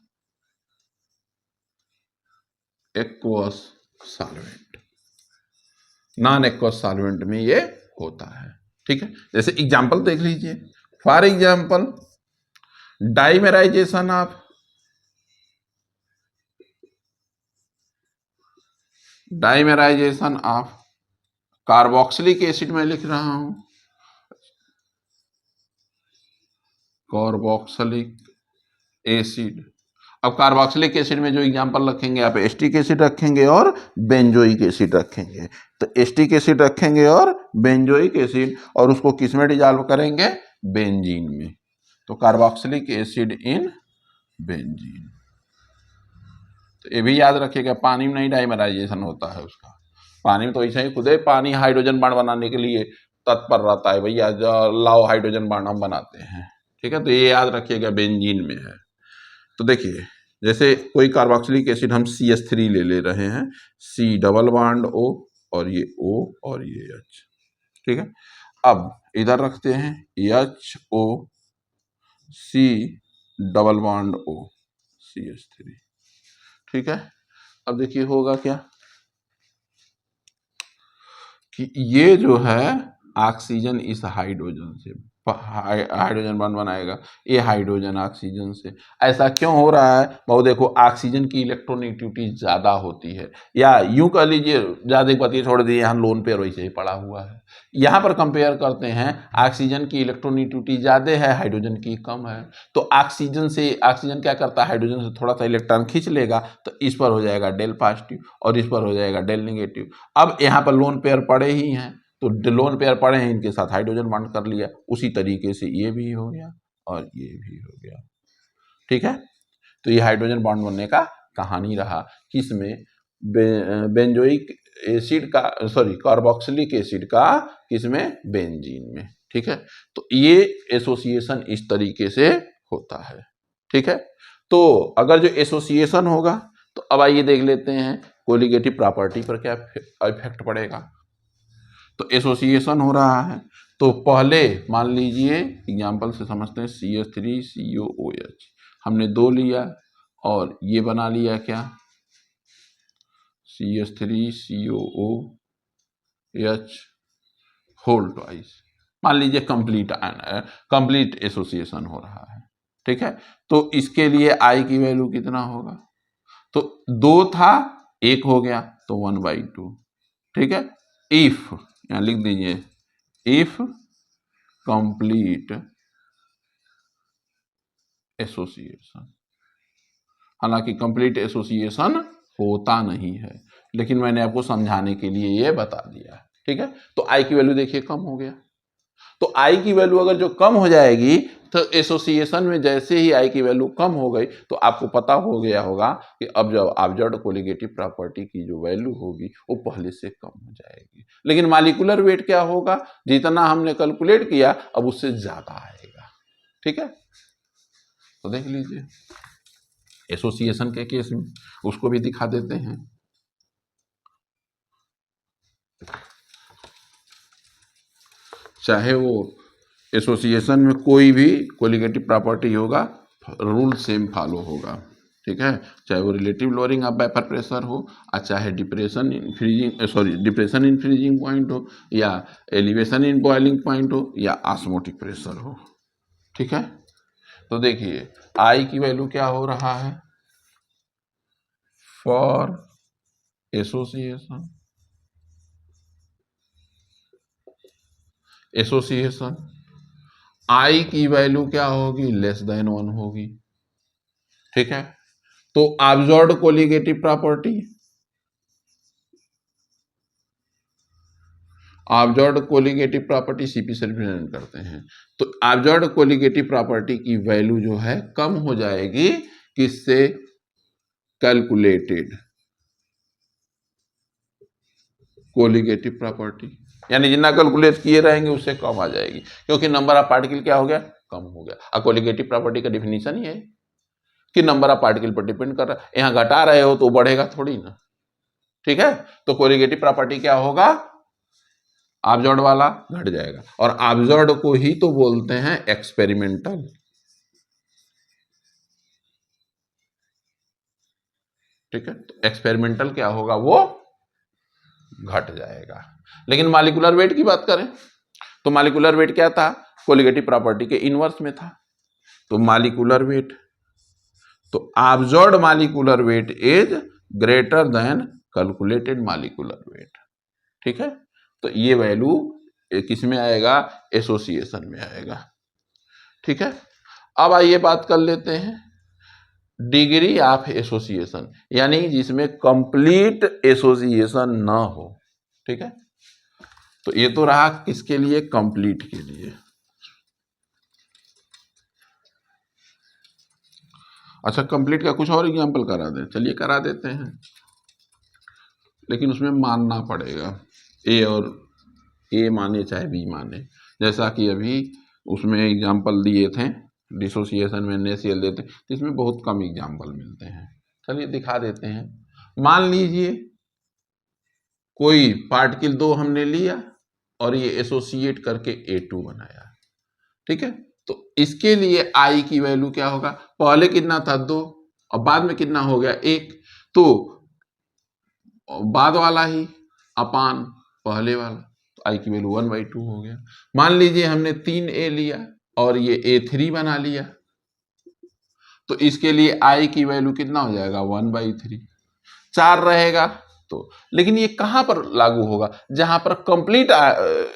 [SPEAKER 1] solvent, non-aqueous solvent में ये होता है। ठीक है, जैसे एग्जांपल देख लीजिए, for example dimerization of carboxylic acid में लिख रहा हूं, कार्बोक्सिलिक एसिड। अब कार्बोक्सिलिक एसिड में जो एग्जांपल रखेंगे आप एस्टिक एसिड रखेंगे और बेंजोइक एसिड रखेंगे। तो एस्टिक एसिड रखेंगे और बेंजोइक एसिड, और उसको किस में डिजॉल्व करेंगे, बेंजीन में। तो कार्बोक्सिलिक एसिड इन बेंजीन। तो ये भी याद रखिएगा, पानी में नहीं डाइमराइजेशन होता है उसका, पानी में तो ऐसे ही खुद ही पानी हाइड्रोजन बांड बनाने के लिए तत्पर रहता है, भैया लाओ हाइड्रोजन बांड हम बनाते हैं। ठीक है, तो ये याद रखिएगा बेंजीन में है। तो देखिए जैसे कोई कार्बोक्सिलिक एसिड हम CH3 ले रहे हैं, C डबल बॉन्ड O और ये O और ये H। ठीक है, अब इधर रखते हैं HO C double bond O CH3। ठीक है, अब देखिए होगा क्या कि ये जो है ऑक्सीजन इस हाइड्रोजन से हाइड्रोजन बॉन्ड बनाएगा, ये हाइड्रोजन ऑक्सीजन से। ऐसा क्यों हो रहा है, बहुत देखो ऑक्सीजन की इलेक्ट्रोनेगेटिविटी ज़्यादा होती है, या यूं कह लीजिए ज़्यादा बतिए छोड़ दिए, यहाँ लोन पेयर वैसे ही पड़ा हुआ है। यहाँ पर कंपेयर करते हैं, ऑक्सीजन की इलेक्ट्रोनेगेटिविटी ज़्यादा है, हाइड्रोजन की कम है। तो ऑक्सीजन क्या करता है, हाइड्रोजन से थोड़ा सा इलेक्ट्रॉन खींच लेगा, तो इस पर हो जाएगा डेल पॉजिटिव और इस पर हो जाएगा डेल नेगेटिव। अब यहाँ पर लोन पेयर पड़े ही हैं, तो लोन पेयर पड़े हैं, इनके साथ हाइड्रोजन बॉन्ड कर लिया, उसी तरीके से ये भी हो गया और ये भी हो गया। ठीक है, तो ये हाइड्रोजन बॉन्ड बनने का कहानी रहा, किसमें, बेंजोइक एसिड का, सॉरी कार्बोक्सिलिक एसिड का, किसमें, बेंजीन में। ठीक है, तो ये एसोसिएशन इस तरीके से होता है। ठीक है, तो अगर जो एसोसिएशन होगा, तो अब आइए देख लेते हैं कोलिगेटिव प्रॉपर्टी पर क्या इफेक्ट पड़ेगा। तो एसोसिएशन हो रहा है, तो पहले मान लीजिए एग्जाम्पल से समझते हैं, CH3COOH हमने 2 लिया और ये बना लिया क्या, CH3COOH होल ट्वाइस। मान लीजिए कंप्लीट एसोसिएशन हो रहा है। ठीक है, तो इसके लिए I की वैल्यू कितना होगा, तो 2 था 1 हो गया तो 1/2। ठीक है, इफ यहाँ लिख दीजिए, इफ कंप्लीट एसोसिएशन, हालांकि कंप्लीट एसोसिएशन होता नहीं है, लेकिन मैंने आपको समझाने के लिए ये बता दिया। ठीक है, तो आई की वैल्यू देखिए कम हो गया। तो आई की वैल्यू अगर जो कम हो जाएगी तो एसोसिएशन में जैसे ही आई की वैल्यू कम हो गई तो आपको पता हो गया होगा कि अब जब ऑब्जर्व्ड कोलिगेटिव प्रॉपर्टी की जो वैल्यू होगी वो पहले से कम हो जाएगी। लेकिन मॉलिक्यूलर वेट क्या होगा, जितना हमने कैलकुलेट किया अब उससे ज्यादा आएगा। ठीक है, तो देख लीजिए एसोसिएशन के केस में उसको भी दिखा देते हैं। चाहे वो एसोसिएशन में कोई भी कोलिगेटिव प्रॉपर्टी होगा, रूल सेम फॉलो होगा। ठीक है, चाहे वो relative lowering of vapour pressure हो, और चाहे डिप्रेशन इन फ्रीजिंग पॉइंट हो, या एलिवेशन इन बॉइलिंग पॉइंट हो, या ऑस्मोटिक प्रेशर हो। ठीक है, तो देखिए आई की वैल्यू क्या हो रहा है फॉर एसोसिएशन आई की वैल्यू क्या होगी, लेस देन 1 होगी। ठीक है, तो observed colligative property, observed colligative property CP से रिप्रेजेंट करते हैं। तो ऑब्जर्व्ड कोलिगेटिव प्रॉपर्टी की वैल्यू जो है कम हो जाएगी किससे, कैलकुलेटेड कोलिगेटिव प्रॉपर्टी, यानी जितना कैलकुलेट किए रहेंगे उससे कम आ जाएगी, क्योंकि नंबर ऑफ पार्टिकल क्या हो गया, कम हो गया। और कोलिगेटिव प्रॉपर्टी का डिफिनीशन ही है कि नंबर ऑफ पार्टिकल पर डिपेंड कर रहा है। यहां घटा रहे हो तो बढ़ेगा थोड़ी ना। ठीक है, तो कोलिगेटिव प्रॉपर्टी क्या होगा, ऑब्जर्व्ड वाला घट जाएगा, और ऑब्जर्व्ड को ही तो बोलते हैं एक्सपेरिमेंटल। ठीक है, तो एक्सपेरिमेंटल क्या होगा, वो घट जाएगा। लेकिन मॉलिक्यूलर वेट की बात करें तो मॉलिक्यूलर वेट क्या था, कोलिगेटिव प्रॉपर्टी के इनवर्स में था। तो मॉलिक्यूलर वेट, तो observed molecular weight is greater than calculated molecular weight. ठीक है, तो ये वैल्यू किस में आएगा, एसोसिएशन में आएगा। ठीक है, अब आइए बात कर लेते हैं डिग्री ऑफ एसोसिएशन, यानी जिसमें कंप्लीट एसोसिएशन ना हो। ठीक है, तो ये तो रहा किसके लिए, कंप्लीट के लिए। अच्छा, कंप्लीट का कुछ और एग्जांपल करा दें, चलिए करा देते हैं, लेकिन उसमें मानना पड़ेगा ए, और ए माने चाहे बी माने। जैसा कि अभी उसमें एग्जांपल दिए थे डिसोसिएशन में NaCl देते, तो इसमें बहुत कम एग्जांपल मिलते हैं। चलिए दिखा देते हैं। मान लीजिए कोई पार्टिकल 2 हमने लिया और ये एसोसिएट करके A2 बनाया। ठीक है, तो इसके लिए आई की वैल्यू क्या होगा, पहले कितना था 2 और बाद में कितना हो गया 1, तो बाद वाला ही अपान पहले वाला, तो आई की वैल्यू 1/2 हो गया। मान लीजिए हमने 3A लिया और ये A3 बना लिया, तो इसके लिए आई की वैल्यू कितना हो जाएगा, 1/3। 4 रहेगा तो, लेकिन ये कहां पर लागू होगा, जहां पर कंप्लीट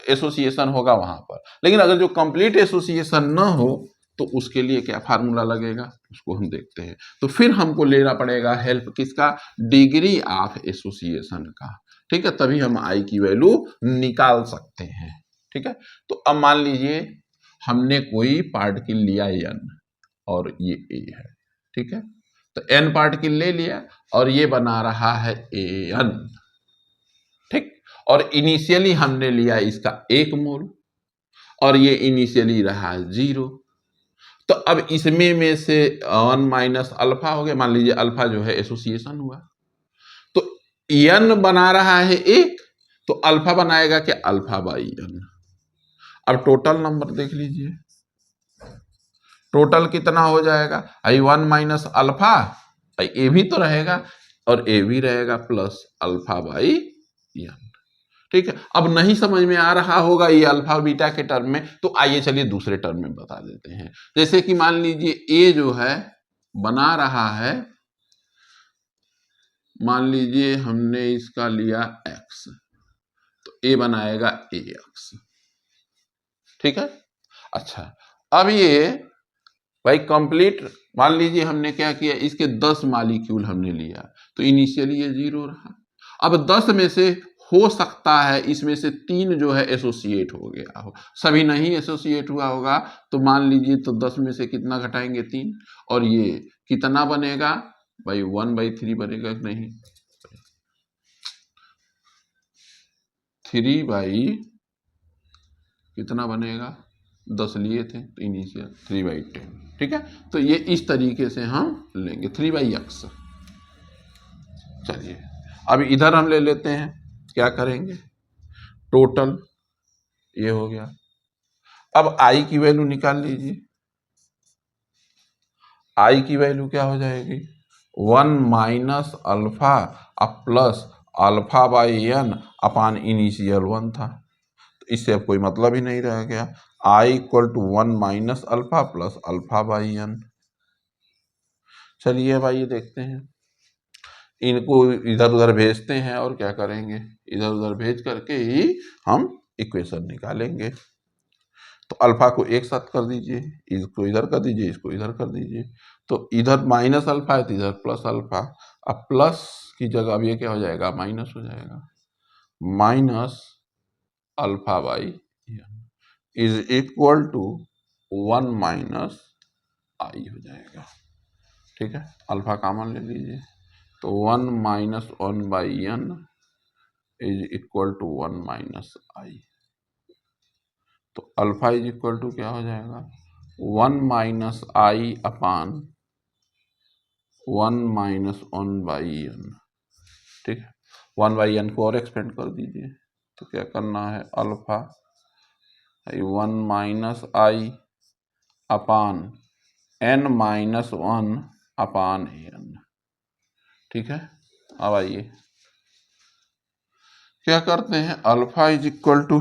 [SPEAKER 1] एसोसिएशन होगा वहां पर। लेकिन अगर जो कंप्लीट एसोसिएशन ना हो तो उसके लिए क्या फार्मूला लगेगा, उसको हम देखते हैं। तो फिर हमको लेना पड़ेगा हेल्प किसका, डिग्री ऑफ एसोसिएशन का। ठीक है, तभी हम आई की वैल्यू निकाल सकते हैं। ठीक है, तो अब मान लीजिए हमने कोई पार्टिकल लिया n और ये a है। ठीक है, तो n पार्टिकल ले लिया और ये बना रहा है an। ठीक, और इनिशियली हमने लिया इसका 1 मोल और ये इनिशियली रहा 0। तो अब इसमें में से 1 माइनस अल्फा हो गया, मान लीजिए अल्फा जो है एसोसिएशन हुआ, तो n बना रहा है 1, तो अल्फा बनाएगा क्या, अल्फा बाई n। अब टोटल नंबर देख लीजिए, टोटल कितना हो जाएगा, आई 1 माइनस अल्फा, ए भी तो रहेगा और ए भी रहेगा प्लस अल्फा बाई n। ठीक है, अब नहीं समझ में आ रहा होगा ये अल्फा बीटा के टर्म में, तो आइए चलिए दूसरे टर्म में बता देते हैं। जैसे कि मान लीजिए ए जो है बना रहा है, मान लीजिए हमने इसका लिया x, तो ए बनाएगा ax। ठीक है, अच्छा अब ये भाई कंप्लीट, मान लीजिए हमने क्या किया, इसके 10 मालिक्यूल हमने लिया, तो इनिशियली ये 0 रहा। अब 10 में से हो सकता है इसमें से 3 जो है एसोसिएट हो गया हो, सभी नहीं एसोसिएट हुआ होगा, तो मान लीजिए तो 10 में से कितना घटाएंगे 3, और ये कितना बनेगा भाई 1/3 बनेगा कि नहीं, 3 बाई कितना बनेगा, 10 लिए थे तो इनिशियल 3/10, ठीक है। तो ये इस तरीके से हम लेंगे 3/x। चलिए अब इधर हम ले लेते हैं, क्या करेंगे, टोटल ये हो गया। अब i की वैल्यू निकाल लीजिए, i की वैल्यू क्या हो जाएगी, 1 माइनस अल्फा अब plus alpha by n upon initial 1 था, तो इससे अब कोई मतलब ही नहीं रह गया। i equal to 1 minus alpha plus alpha by n। चलिए भाई ये देखते हैं, इनको इधर उधर भेजते हैं और क्या करेंगे, इधर उधर भेज करके ही हम इक्वेशन निकालेंगे। तो अल्फा को एक साथ कर दीजिए, इसको इधर कर दीजिए, इसको इधर कर दीजिए, तो इधर माइनस अल्फा है तो इधर प्लस अल्फा। अब प्लस की जगह अब ये क्या हो जाएगा, माइनस हो जाएगा, minus alpha by is equal to 1 minus I हो जाएगा, ठीक है। अल्फा कॉमन ले लीजिए, तो 1 minus 1/n is equal to 1 minus I. तो अल्फा इज इक्वल टू क्या हो जाएगा, 1 minus i upon 1 minus 1/n, ठीक है। 1/n को और एक्सपेंड कर दीजिए, तो क्या करना है, alpha 1 minus i upon n minus 1 upon n, ठीक है। अब आइए क्या करते हैं, alpha is equal to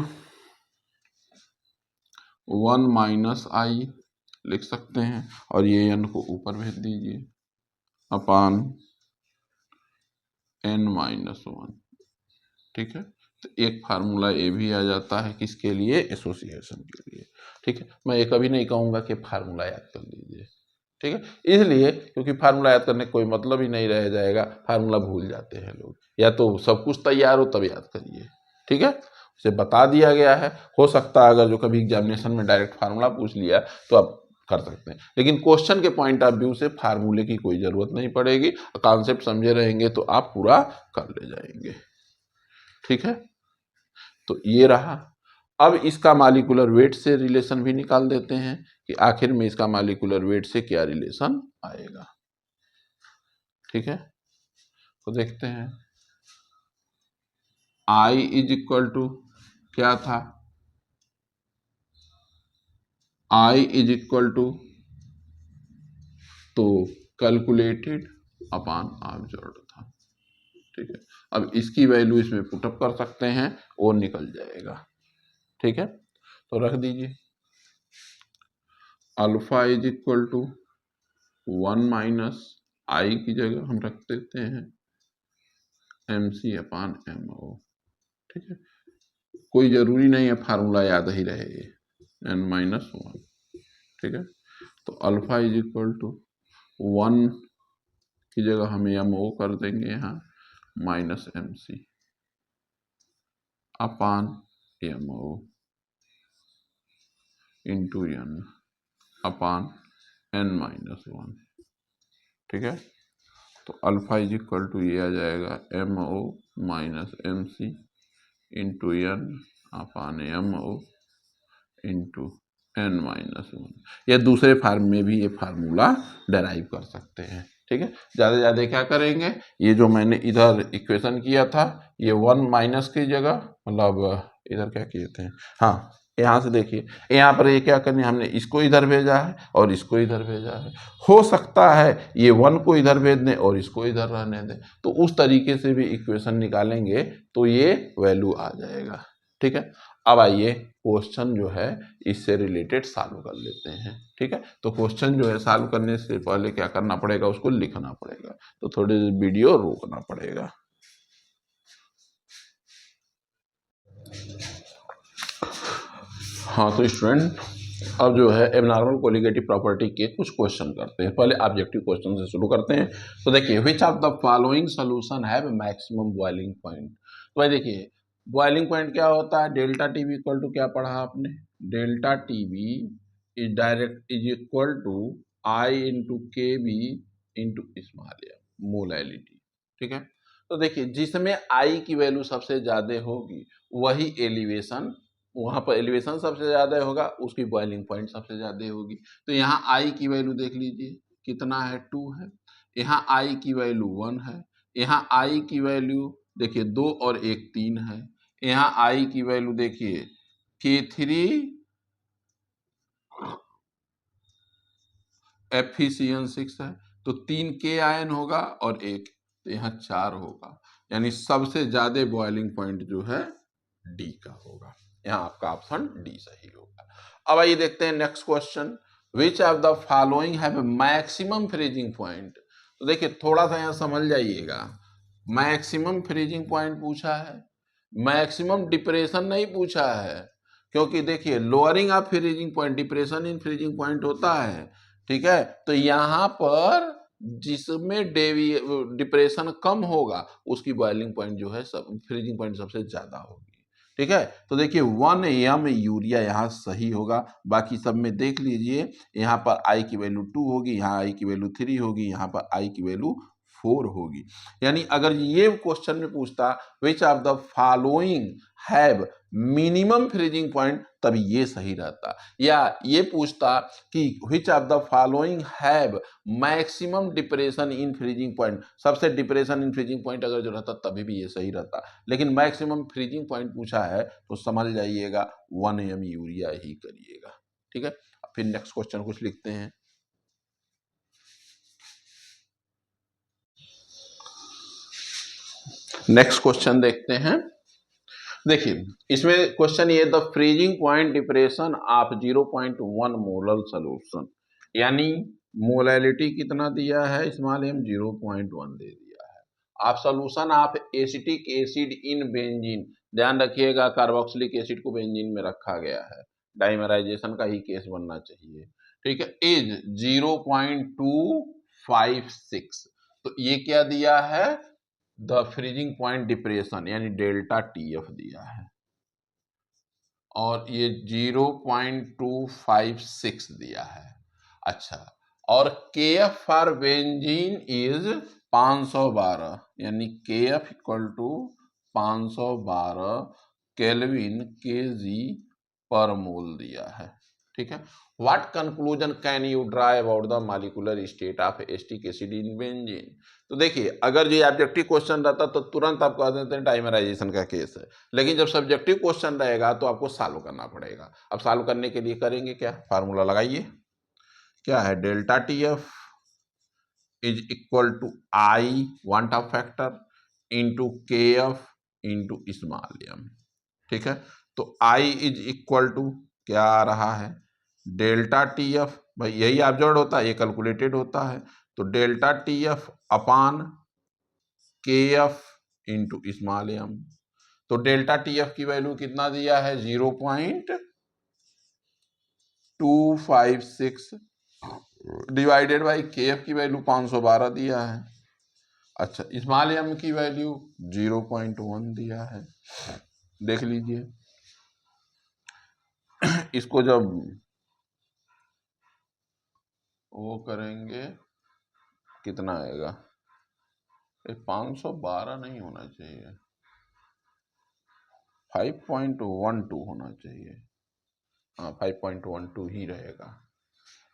[SPEAKER 1] 1 minus i लिख सकते हैं, और ये n को ऊपर भेज दीजिए अपान n माइनस 1, ठीक है। तो एक फार्मूला ये भी आ जाता है किसके लिए, एसोसिएशन के लिए, ठीक है। मैं ये कभी नहीं कहूँगा कि फार्मूला याद कर लीजिए, ठीक है, इसलिए क्योंकि फार्मूला याद करने कोई मतलब ही नहीं रह जाएगा, फार्मूला भूल जाते हैं लोग, या तो सब कुछ तैयार हो तब याद करिए, ठीक है। उसे बता दिया गया है, हो सकता है अगर जो कभी एग्जामिनेशन में डायरेक्ट फार्मूला पूछ लिया तो आप कर सकते हैं, लेकिन क्वेश्चन के पॉइंट ऑफ व्यू से फार्मूले की कोई जरूरत नहीं पड़ेगी, कॉन्सेप्ट समझे रहेंगे तो आप पूरा कर ले जाएंगे, ठीक है। तो ये रहा। अब इसका मालिकुलर वेट से रिलेशन भी निकाल देते हैं कि आखिर में इसका मालिकुलर वेट से क्या रिलेशन आएगा, ठीक है। तो देखते हैं, I इज इक्वल टू क्या था, I इज इक्वल टू तो कैलकुलेटेड अपान ऑब्जर्व्ड था, ठीक है। अब इसकी वैल्यू इसमें पुटअप कर सकते हैं, वो निकल जाएगा, ठीक है। तो रख दीजिए, alpha is equal to 1 minus i की जगह हम रख देते हैं MC अपान MO, ठीक है। कोई जरूरी नहीं है फार्मूला याद ही रहे, n माइनस 1, ठीक है। तो अल्फा इज इक्वल टू 1 की जगह हम MO कर देंगे यहाँ माइनस MC अपान MO इंटू n अपान n माइनस 1, ठीक है। तो अल्फा इज इक्वल टू ये आ जाएगा MO minus MC into n अपान MO इंटू n माइनस 1, या दूसरे फार्म में भी ये फार्मूला डेराइव कर सकते हैं, ठीक है। ज़्यादा ज़्यादा क्या करेंगे, ये जो मैंने इधर इक्वेशन किया था ये 1 माइनस की जगह, मतलब इधर क्या किए थे, हाँ यहाँ से देखिए, यहाँ पर ये क्या करने, हमने इसको इधर भेजा है और इसको इधर भेजा है, हो सकता है ये 1 को इधर भेज दें और इसको इधर रहने दें, तो उस तरीके से भी इक्वेशन निकालेंगे तो ये वैल्यू आ जाएगा, ठीक है। अब आइए क्वेश्चन जो है इससे रिलेटेड सॉल्व कर लेते हैं, ठीक है। तो क्वेश्चन जो है सॉल्व करने से पहले क्या करना पड़ेगा, उसको लिखना पड़ेगा, तो थोड़ी वीडियो रोकना पड़ेगा। हाँ तो स्टूडेंट अब जो है एबनॉर्मल कोलिगेटिव प्रॉपर्टी के कुछ क्वेश्चन करते हैं। पहले ऑब्जेक्टिव क्वेश्चन से शुरू करते हैं। तो देखिए, which of the following solution have maximum boiling point. तो भाई देखिए, बॉइलिंग पॉइंट क्या होता है? Delta T B equal to, क्या पढ़ा आपने? Delta T B is equal to I into K B into small m, molality. ठीक है। तो देखिए, जिसमें आई की वैल्यू सबसे ज्यादा होगी वही एलिवेशन, वहां पर एलिवेशन सबसे ज्यादा होगा, उसकी बॉइलिंग पॉइंट सबसे ज्यादा होगी। तो यहाँ आई की वैल्यू देख लीजिए कितना है, 2 है। यहाँ आई की वैल्यू 1 है। यहाँ आई की वैल्यू देखिए 2 और 1 3 है। यहाँ आई की वैल्यू देखिए K3 एफिशिएंट 6 है, तो 3 के आयन होगा और 1, तो यहाँ 4 होगा। यानी सबसे ज्यादा बॉइलिंग पॉइंट जो है डी का होगा। यहाँ आपका ऑप्शन डी सही होगा। अब आइए देखते हैं next question, which of the following have maximum freezing point. तो देखिए, थोड़ा सा यहाँ समझ जाइएगा, मैक्सिमम फ्रीजिंग पॉइंट पूछा है, मैक्सिमम डिप्रेशन नहीं पूछा है। क्योंकि देखिए, lowering of freezing point, depression in freezing point होता है। ठीक है। तो यहाँ पर जिसमें डिप्रेशन कम होगा उसकी बॉइलिंग पॉइंट जो है सब फ्रीजिंग पॉइंट सबसे ज्यादा होगी। ठीक है। तो देखिए 1 एम यूरिया यहाँ सही होगा। बाकी सब में देख लीजिए, यहाँ पर आई की वैल्यू 2 होगी, यहाँ आई की वैल्यू 3 होगी, यहाँ पर आई की वैल्यू 4 होगी। यानी अगर ये क्वेश्चन में पूछता which of the following have minimum freezing point, तब ये सही रहता। या ये पूछता कि which of the following have maximum depression in freezing point, सबसे डिप्रेशन इन फ्रीजिंग पॉइंट अगर जो रहता तभी भी ये सही रहता। लेकिन मैक्सिमम फ्रीजिंग पॉइंट पूछा है तो समझ जाइएगा 1 एम यूरिया ही करिएगा। ठीक है। फिर नेक्स्ट क्वेश्चन कुछ लिखते हैं। नेक्स्ट क्वेश्चन देखते हैं। देखिए, इसमें क्वेश्चन ये, the freezing point depression of 0.1 molar solution, यानी मोलैलिटी कितना दिया है स्मॉल एम, 0.1 दे दिया है। आप solution of acetic acid in benzene, ध्यान रखिएगा कार्बोक्सिलिक एसिड को बेंजीन में रखा गया है, डाइमराइजेशन का ही केस बनना चाहिए। ठीक है। इज 0.256, तो ये क्या दिया है? द फ्रीजिंग पॉइंट डिप्रेशन यानी डेल्टा टी एफ दिया है, और ये 0.256 दिया है। अच्छा, और के एफ फॉर बेंजीन इज 512, यानी के एफ इक्वल टू 512 केल्विन के जी पर मोल दिया है। ठीक है। What conclusion can you draw about the molecular state of acetic acid in benzene. तो देखिए, अगर ये ऑब्जेक्टिव क्वेश्चन रहता तो तुरंत आप कह देते हैं डाइमराइजेशन का केस है। लेकिन जब सब्जेक्टिव क्वेश्चन रहेगा तो आपको सॉल्व करना पड़ेगा। अब सॉल्व करने के लिए करेंगे क्या, फार्मूला लगाइए। क्या है? Delta T F is equal to I van't Hoff factor into K F into small M. ठीक है। तो आई इज इक्वल टू क्या आ रहा है? डेल्टा टी एफ, भाई यही ऑब्जर्व होता है, ये कैलकुलेटेड होता है। तो डेल्टा टी एफ अपान K F into small M. तो डेल्टा टी एफ की वैल्यू कितना दिया है? 0.256 डिवाइडेड बाई के एफ की वैल्यू 512 दिया है। अच्छा, स्मॉल एम की वैल्यू 0.1 दिया है। देख लीजिए, इसको जब वो करेंगे कितना आएगा? 512 नहीं होना चाहिए, 5.12 होना चाहिए। हाँ, 5.12 ही रहेगा।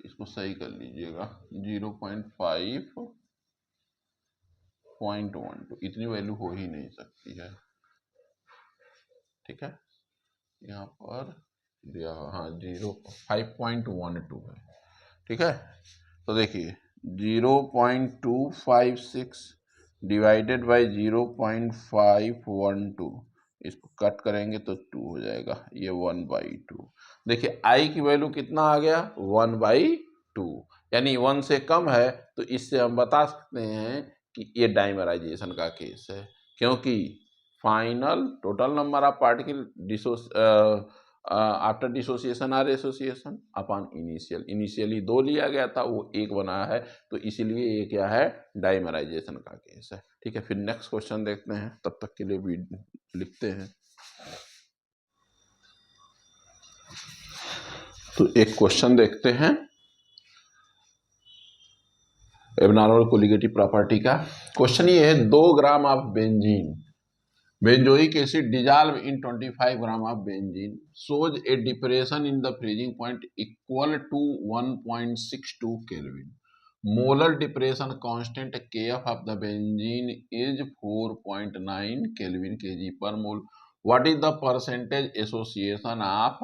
[SPEAKER 1] इसको सही कर लीजिएगा, 0.5.12, इतनी वैल्यू हो ही नहीं सकती है। ठीक है। यहाँ पर दिया, हाँ 5.12 है। ठीक है। तो देखिए 0.256 डिवाइडेड बाई 0.512, इसको कट करेंगे तो 2 हो जाएगा, ये 1/2। देखिए आई की वैल्यू कितना आ गया? 1/2, यानी 1 से कम है, तो इससे हम बता सकते हैं कि ये डाइमराइजेशन का केस है। क्योंकि final total number of particle after dissociation or association upon initial, initially 2 लिया गया था, वो 1 बना है, तो इसीलिए ये क्या है, डाइमराइजेशन का केस है। ठीक है, फिर नेक्स्ट क्वेश्चन देखते हैं, तब तक के लिए भी लिखते हैं। तो एक क्वेश्चन देखते हैं एबनॉर्मल कोलिगेटिव प्रॉपर्टी का। क्वेश्चन ये है 2 gram of benzene, benzoic acid dissolve in 25 gram of benzene shows a depression in the freezing point equal to 1.62 Kelvin. Molar depression constant Kf of the benzene is 4.9 Kelvin kg per mole. What is the percentage association of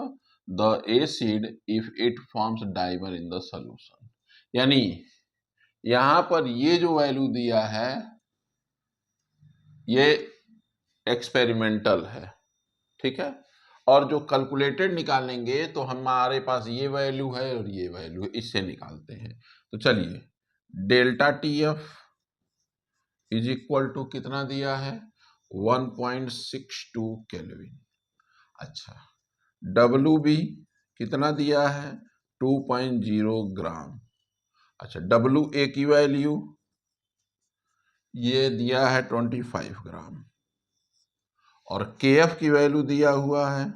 [SPEAKER 1] the acid if it forms dimer in the solution? यानी यहां पर ये जो value दिया है ये experimental है, ठीक है, और जो कैलकुलेटेड निकालेंगे तो हमारे पास ये वैल्यू है और ये वैल्यू है, इससे निकालते हैं। तो चलिए, delta T F is equal to कितना दिया है, 1.62 केल्विन। अच्छा, डब्ल्यू बी कितना दिया है, 2.0 ग्राम। अच्छा, डब्ल्यू ए की वैल्यू ये दिया है 25 ग्राम, और के एफ की वैल्यू दिया हुआ है,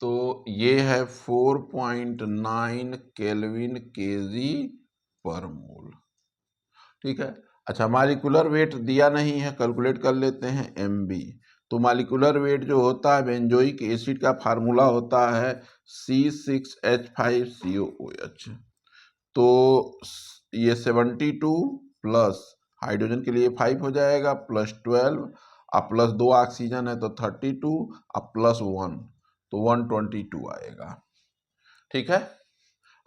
[SPEAKER 1] तो ये है 4.9 केल्विन केजी पर मोल। ठीक है। अच्छा, मालिकुलर वेट दिया नहीं है, कैलकुलेट कर लेते हैं एमबी। तो मालिकुलर वेट जो होता है बेंजोइक एसिड का फार्मूला होता है C6H5COOH। तो ये 72 प्लस हाइड्रोजन के लिए 5 हो जाएगा, प्लस 12 अब प्लस 2 ऑक्सीजन है तो 32 अब प्लस 1 तो 122 आएगा। ठीक है।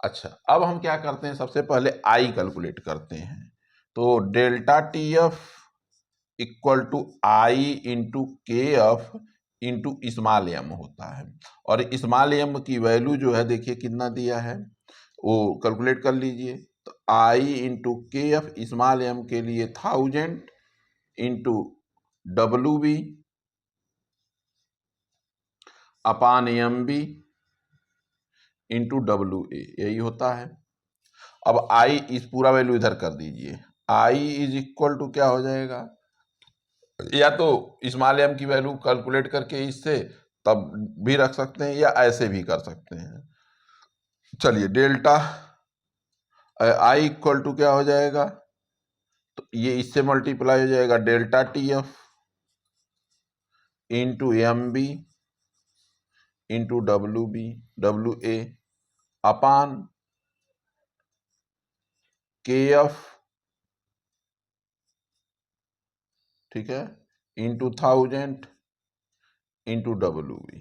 [SPEAKER 1] अच्छा, अब हम क्या करते हैं, सबसे पहले आई कैलकुलेट करते हैं। तो delta T F equal to I into K F into small M होता है, और स्मॉल एम की वैल्यू जो है देखिए कितना दिया है, वो कैलकुलेट कर लीजिए। तो I into K F small M के लिए 1000 into W B upon M B into W A, यही होता है। अब आई इस पूरा वैल्यू इधर कर दीजिए, आई इज इक्वल टू क्या हो जाएगा, या तो स्मॉल एम की वैल्यू कैलकुलेट करके इससे तब भी रख सकते हैं या ऐसे भी कर सकते हैं। चलिए, डेल्टा आई इक्वल टू क्या हो जाएगा, तो ये इससे मल्टीप्लाई हो जाएगा, delta T F into M B into W A upon K F, ठीक है, इंटू 1000 इंटू डब्ल्यू बी।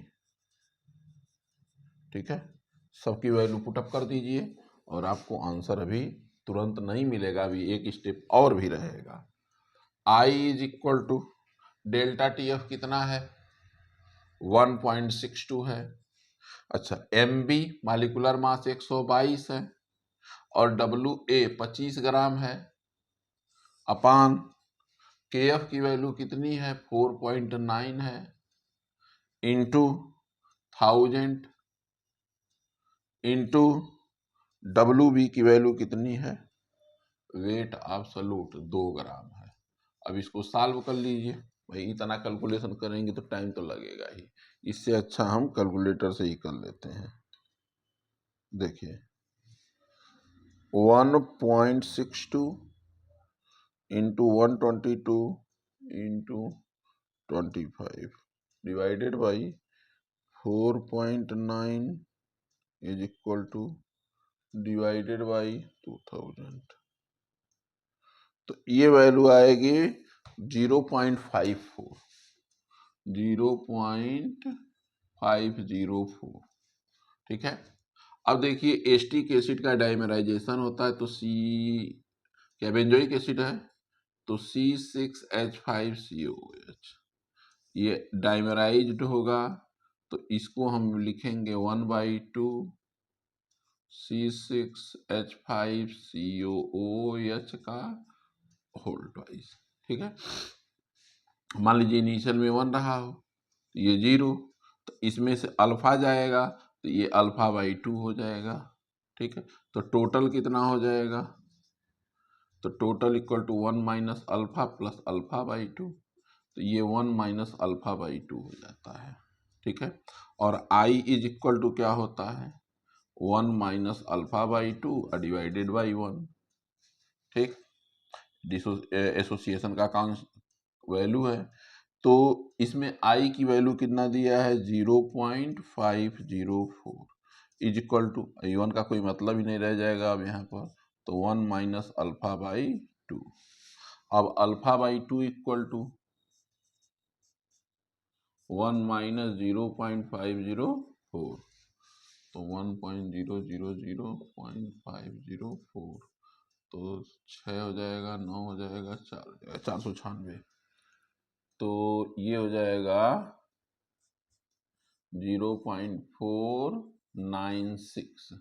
[SPEAKER 1] ठीक है, सबकी वैल्यू पुटअप कर दीजिए और आपको आंसर अभी तुरंत नहीं मिलेगा, अभी एक स्टेप और भी रहेगा। I is equal to delta T F कितना है, 1.62 है। अच्छा, एम बी मालिकुलर मास 122 है और डब्ल्यू ए 25 ग्राम है, अपान के एफ की वैल्यू कितनी है 4.9 है, इंटू 1000 इंटू डब्ल्यू बी की वैल्यू कितनी है, वेट एब्सोल्यूट 2 ग्राम है। अब इसको सॉल्व कर लीजिए, भाई इतना कैलकुलेशन करेंगे तो टाइम तो लगेगा ही, इससे अच्छा हम कैलकुलेटर से ही कर लेते हैं। देखिए 1.62 into 122 into 25 divided by 4.9 is equal two divided by 2000, तो ये वैल्यू आएगी 0.54, 0.504। ठीक है। अब देखिए एस्टिक एसिड का डाइमराइजेशन होता है, तो सी क्या बेंजोइक एसिड है तो C6H5COOH, ये डाइमराइज्ड होगा तो इसको हम लिखेंगे 1/2 C6H5COOH का होल ट्वाइस। ठीक है, मान लीजिए इनिशियल में 1 रहा हो, ये 0, तो इसमें से अल्फा जाएगा तो ये अल्फा बाई 2 हो जाएगा। ठीक है, तो टोटल कितना हो जाएगा, तो total equal to 1 minus alpha plus alpha by 2, तो ये 1 माइनस अल्फा बाई 2 हो जाता है। ठीक है, और आई इज इक्वल टू क्या होता है, 1 minus alpha by 2 divided by 1। ठीक, एसोसिएशन का वैल्यू है, तो इसमें आई की वैल्यू कितना दिया है 0.504 इज इक्वल टू, वन का कोई मतलब ही नहीं रह जाएगा अब यहाँ पर, तो 1 माइनस अल्फा बाई 2। अब alpha by 2 equal to 1 minus 0.504, तो 1.000504, तो 6 हो जाएगा, 9 हो जाएगा, 4 हो जाएगा, 496, तो ये हो जाएगा 0.496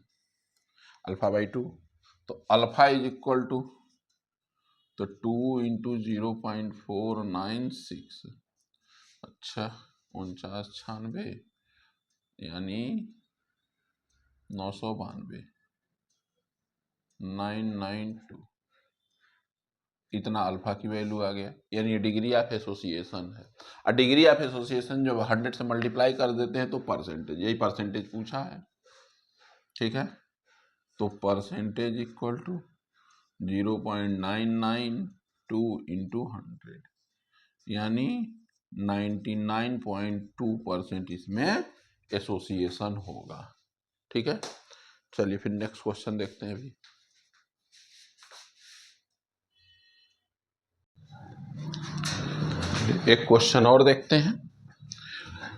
[SPEAKER 1] अल्फा बाई 2। तो अल्फा इज इक्वल टू, तो 2 इंटू 0.496, अच्छा 4996 यानी 992, 992, इतना अल्फा की वैल्यू आ गया, यानी ये डिग्री ऑफ एसोसिएशन है। और डिग्री ऑफ एसोसिएशन जब 100 से मल्टीप्लाई कर देते हैं तो परसेंटेज, यही परसेंटेज पूछा है। ठीक है, तो परसेंटेज इक्वल टू 0.992 इंटू 100, यानी 99.2% इसमें एसोसिएशन होगा। ठीक है, चलिए फिर नेक्स्ट क्वेश्चन देखते हैं। अभी एक क्वेश्चन और देखते हैं।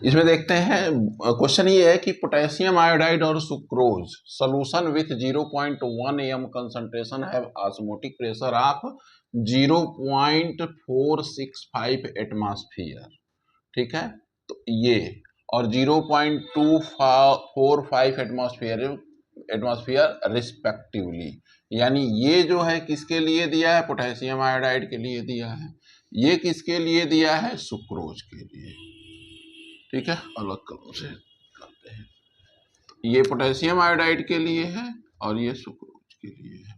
[SPEAKER 1] इसमें देखते हैं, क्वेश्चन ये है कि पोटेशियम आयोडाइड और sucrose solution with 0.1 M concentration have osmotic pressure of 0.465 atmosphere. ठीक है, तो ये और 0.245 एटमॉस्फेयर रिस्पेक्टिवली, यानी ये जो है किसके लिए दिया है, पोटेशियम आयोडाइड के लिए दिया है, ये किसके लिए दिया है, सुक्रोज के लिए। ठीक है, अलग कलम से करते हैं, ये पोटेशियम आयोडाइड के लिए है और ये सुक्रोज के लिए है।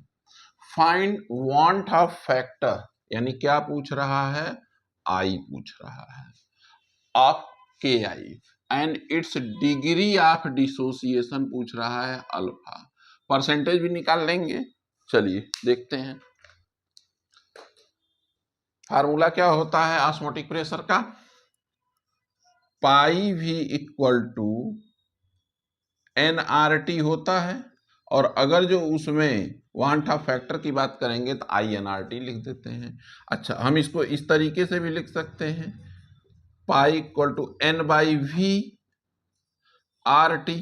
[SPEAKER 1] फाइंड वांट ऑफ फैक्टर, यानी क्या पूछ रहा है, आई पूछ रहा है, ऑफ के i, and its degree of dissociation पूछ रहा है अल्फा। परसेंटेज भी निकाल लेंगे, चलिए देखते हैं। फार्मूला क्या होता है ऑस्मोटिक प्रेशर का, पाई भी इक्वल टू NRT होता है, और अगर जो उसमें वांट ऑफ फैक्टर की बात करेंगे तो INRT लिख देते हैं। अच्छा, हम इसको इस तरीके से भी लिख सकते हैं, pi equal to N by V RT।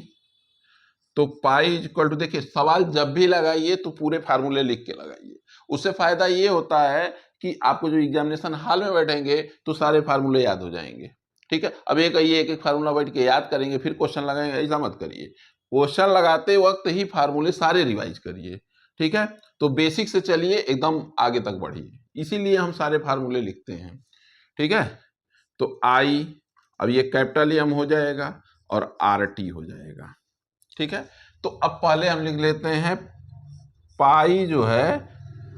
[SPEAKER 1] तो पाई इक्वल टू, देखिए सवाल जब भी लगाइए तो पूरे फार्मूले लिख के लगाइए, उससे फायदा ये होता है कि आपको जो एग्जामिनेशन हॉल में बैठेंगे तो सारे फार्मूले याद हो जाएंगे। ठीक है, अब एक एक फार्मूला बैठ के याद करेंगे फिर क्वेश्चन लगाएंगे, ऐसा मत करिए, क्वेश्चन लगाते वक्त ही फार्मूले सारे रिवाइज करिए। ठीक है, तो बेसिक से चलिए एकदम आगे तक बढ़िए, इसीलिए हम सारे फार्मूले लिखते हैं। ठीक है, तो आई, अब ये कैपिटल एम हो जाएगा और RT हो जाएगा। ठीक है, तो अब पहले हम लिख लेते हैं पाई जो है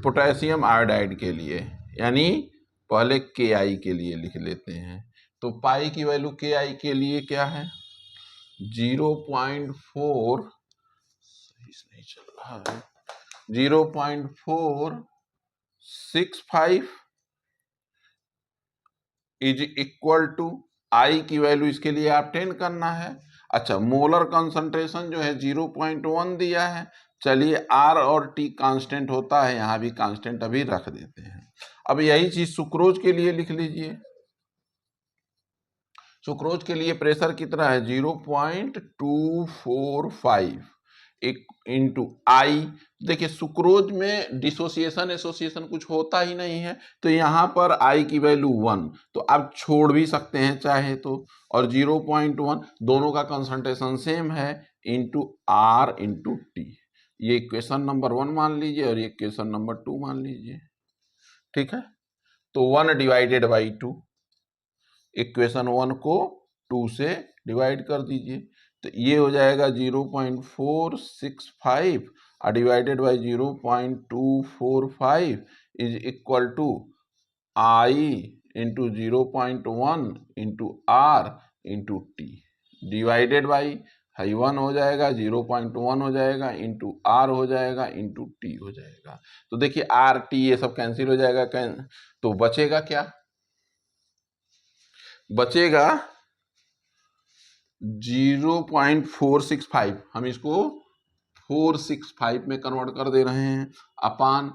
[SPEAKER 1] पोटेशियम आयोडाइड के लिए, यानी पहले KI के लिए लिख लेते हैं। तो पाई की वैल्यू KI के लिए क्या है, 0.4, नहीं चल रहा है, 0.465 इज इक्वल टू, आई की वैल्यू इसके लिए आप 10 करना है। अच्छा, मोलर कंसंट्रेशन जो है 0.1 दिया है, चलिए R और T कांस्टेंट होता है, यहां भी कांस्टेंट अभी रख देते हैं। अब यही चीज सुक्रोज के लिए लिख लीजिए, सुक्रोज के लिए प्रेशर कितना है 0.245 एक इंटू आई। देखिए सुक्रोज में डिसोसिएशन एसोसिएशन कुछ होता ही नहीं है, तो यहां पर आई की वैल्यू 1, तो आप छोड़ भी सकते हैं चाहे तो, और 0.1 दोनों का कंसंट्रेशन सेम है, इंटू आर इंटू टी। ये इक्वेशन नंबर 1 मान लीजिए और ये इक्वेशन नंबर 2 मान लीजिए। ठीक है, तो 1 डिवाइडेड बाई 2, इक्वेशन 1 को 2 से डिवाइड कर दीजिए, तो ये हो जाएगा 0.465 और divided by 0.245 is equal to I into 0.1 into R into T, divided by हाई 1 हो जाएगा, 0.1 हो जाएगा, इंटू आर हो जाएगा, इंटू टी हो जाएगा। तो देखिए आर टी ये सब कैंसिल हो जाएगा, तो बचेगा क्या? बचेगा 0.465, हम इसको 465 में कन्वर्ट कर दे रहे हैं, अपान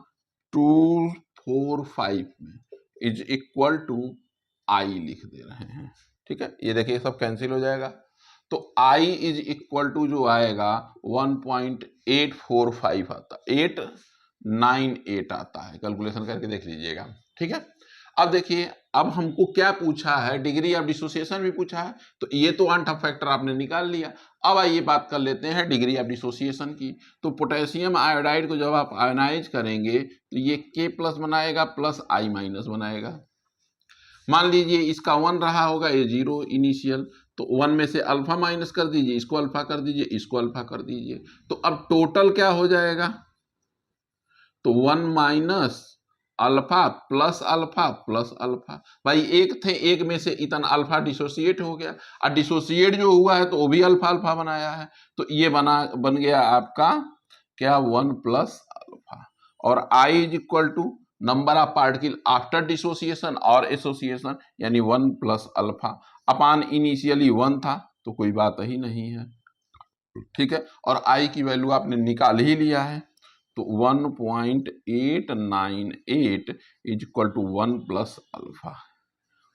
[SPEAKER 1] 245 में इज इक्वल टू आई लिख दे रहे हैं। ठीक है, ये देखिए सब कैंसिल हो जाएगा, तो I इज इक्वल टू जो आएगा 1.845 आता, 898 आता है, कैलकुलेशन करके देख लीजिएगा। ठीक है, अब देखिए, अब हमको क्या पूछा है, डिग्री ऑफ डिसोसिएशन भी पूछा है, तो ये तो वन टफ फैक्टर आपने निकाल लिया। अब आइए बात कर लेते हैं डिग्री ऑफ डिसोसिएशन की। तो पोटेशियम आयोडाइड को जब आप आयोनाइज करेंगे तो ये K प्लस बनाएगा प्लस I माइनस बनाएगा। मान लीजिए इसका 1 रहा होगा, ये 0 इनिशियल, तो 1 में से अल्फा माइनस कर दीजिए, इसको अल्फा कर दीजिए, इसको अल्फा कर दीजिए, तो अब टोटल क्या हो जाएगा? तो 1 minus alpha plus alpha plus alpha. भाई एक थे, एक में से इतना अल्फा डिसोसिएट हो गया, और डिसोसिएट जो हुआ है तो वो भी अल्फा अल्फा बनाया है, तो ये बन गया आपका क्या, 1 प्लस अल्फा। और i is equal to number of particle after dissociation और एसोसिएशन, यानी 1 प्लस अल्फा अपान इनिशियली 1 था, तो कोई बात ही नहीं है। ठीक है, और आई की वैल्यू आपने निकाल ही लिया है, तो 1.898 is equal to 1 plus alpha,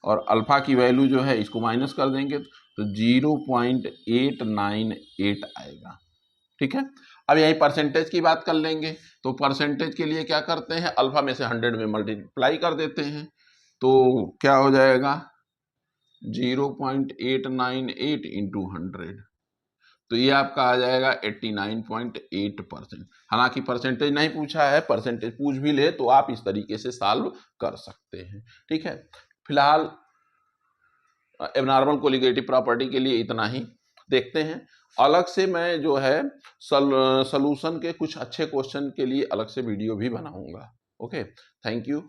[SPEAKER 1] और अल्फा की वैल्यू जो है इसको माइनस कर देंगे तो 0.898 आएगा। ठीक है, अब यही परसेंटेज की बात कर लेंगे, तो परसेंटेज के लिए क्या करते हैं, अल्फा में से 100 में मल्टीप्लाई कर देते हैं, तो क्या हो जाएगा 0.898 इंटू 100, तो ये आपका आ जाएगा 89.8%। हालांकि परसेंटेज नहीं पूछा है, परसेंटेज पूछ भी ले तो आप इस तरीके से सॉल्व कर सकते हैं। ठीक है, फिलहाल एबनॉर्मल कोलिगेटिव प्रॉपर्टी के लिए इतना ही। देखते हैं अलग से मैं जो है सॉल्यूशन के कुछ अच्छे क्वेश्चन के लिए अलग से वीडियो भी बनाऊंगा। Okay, thank you.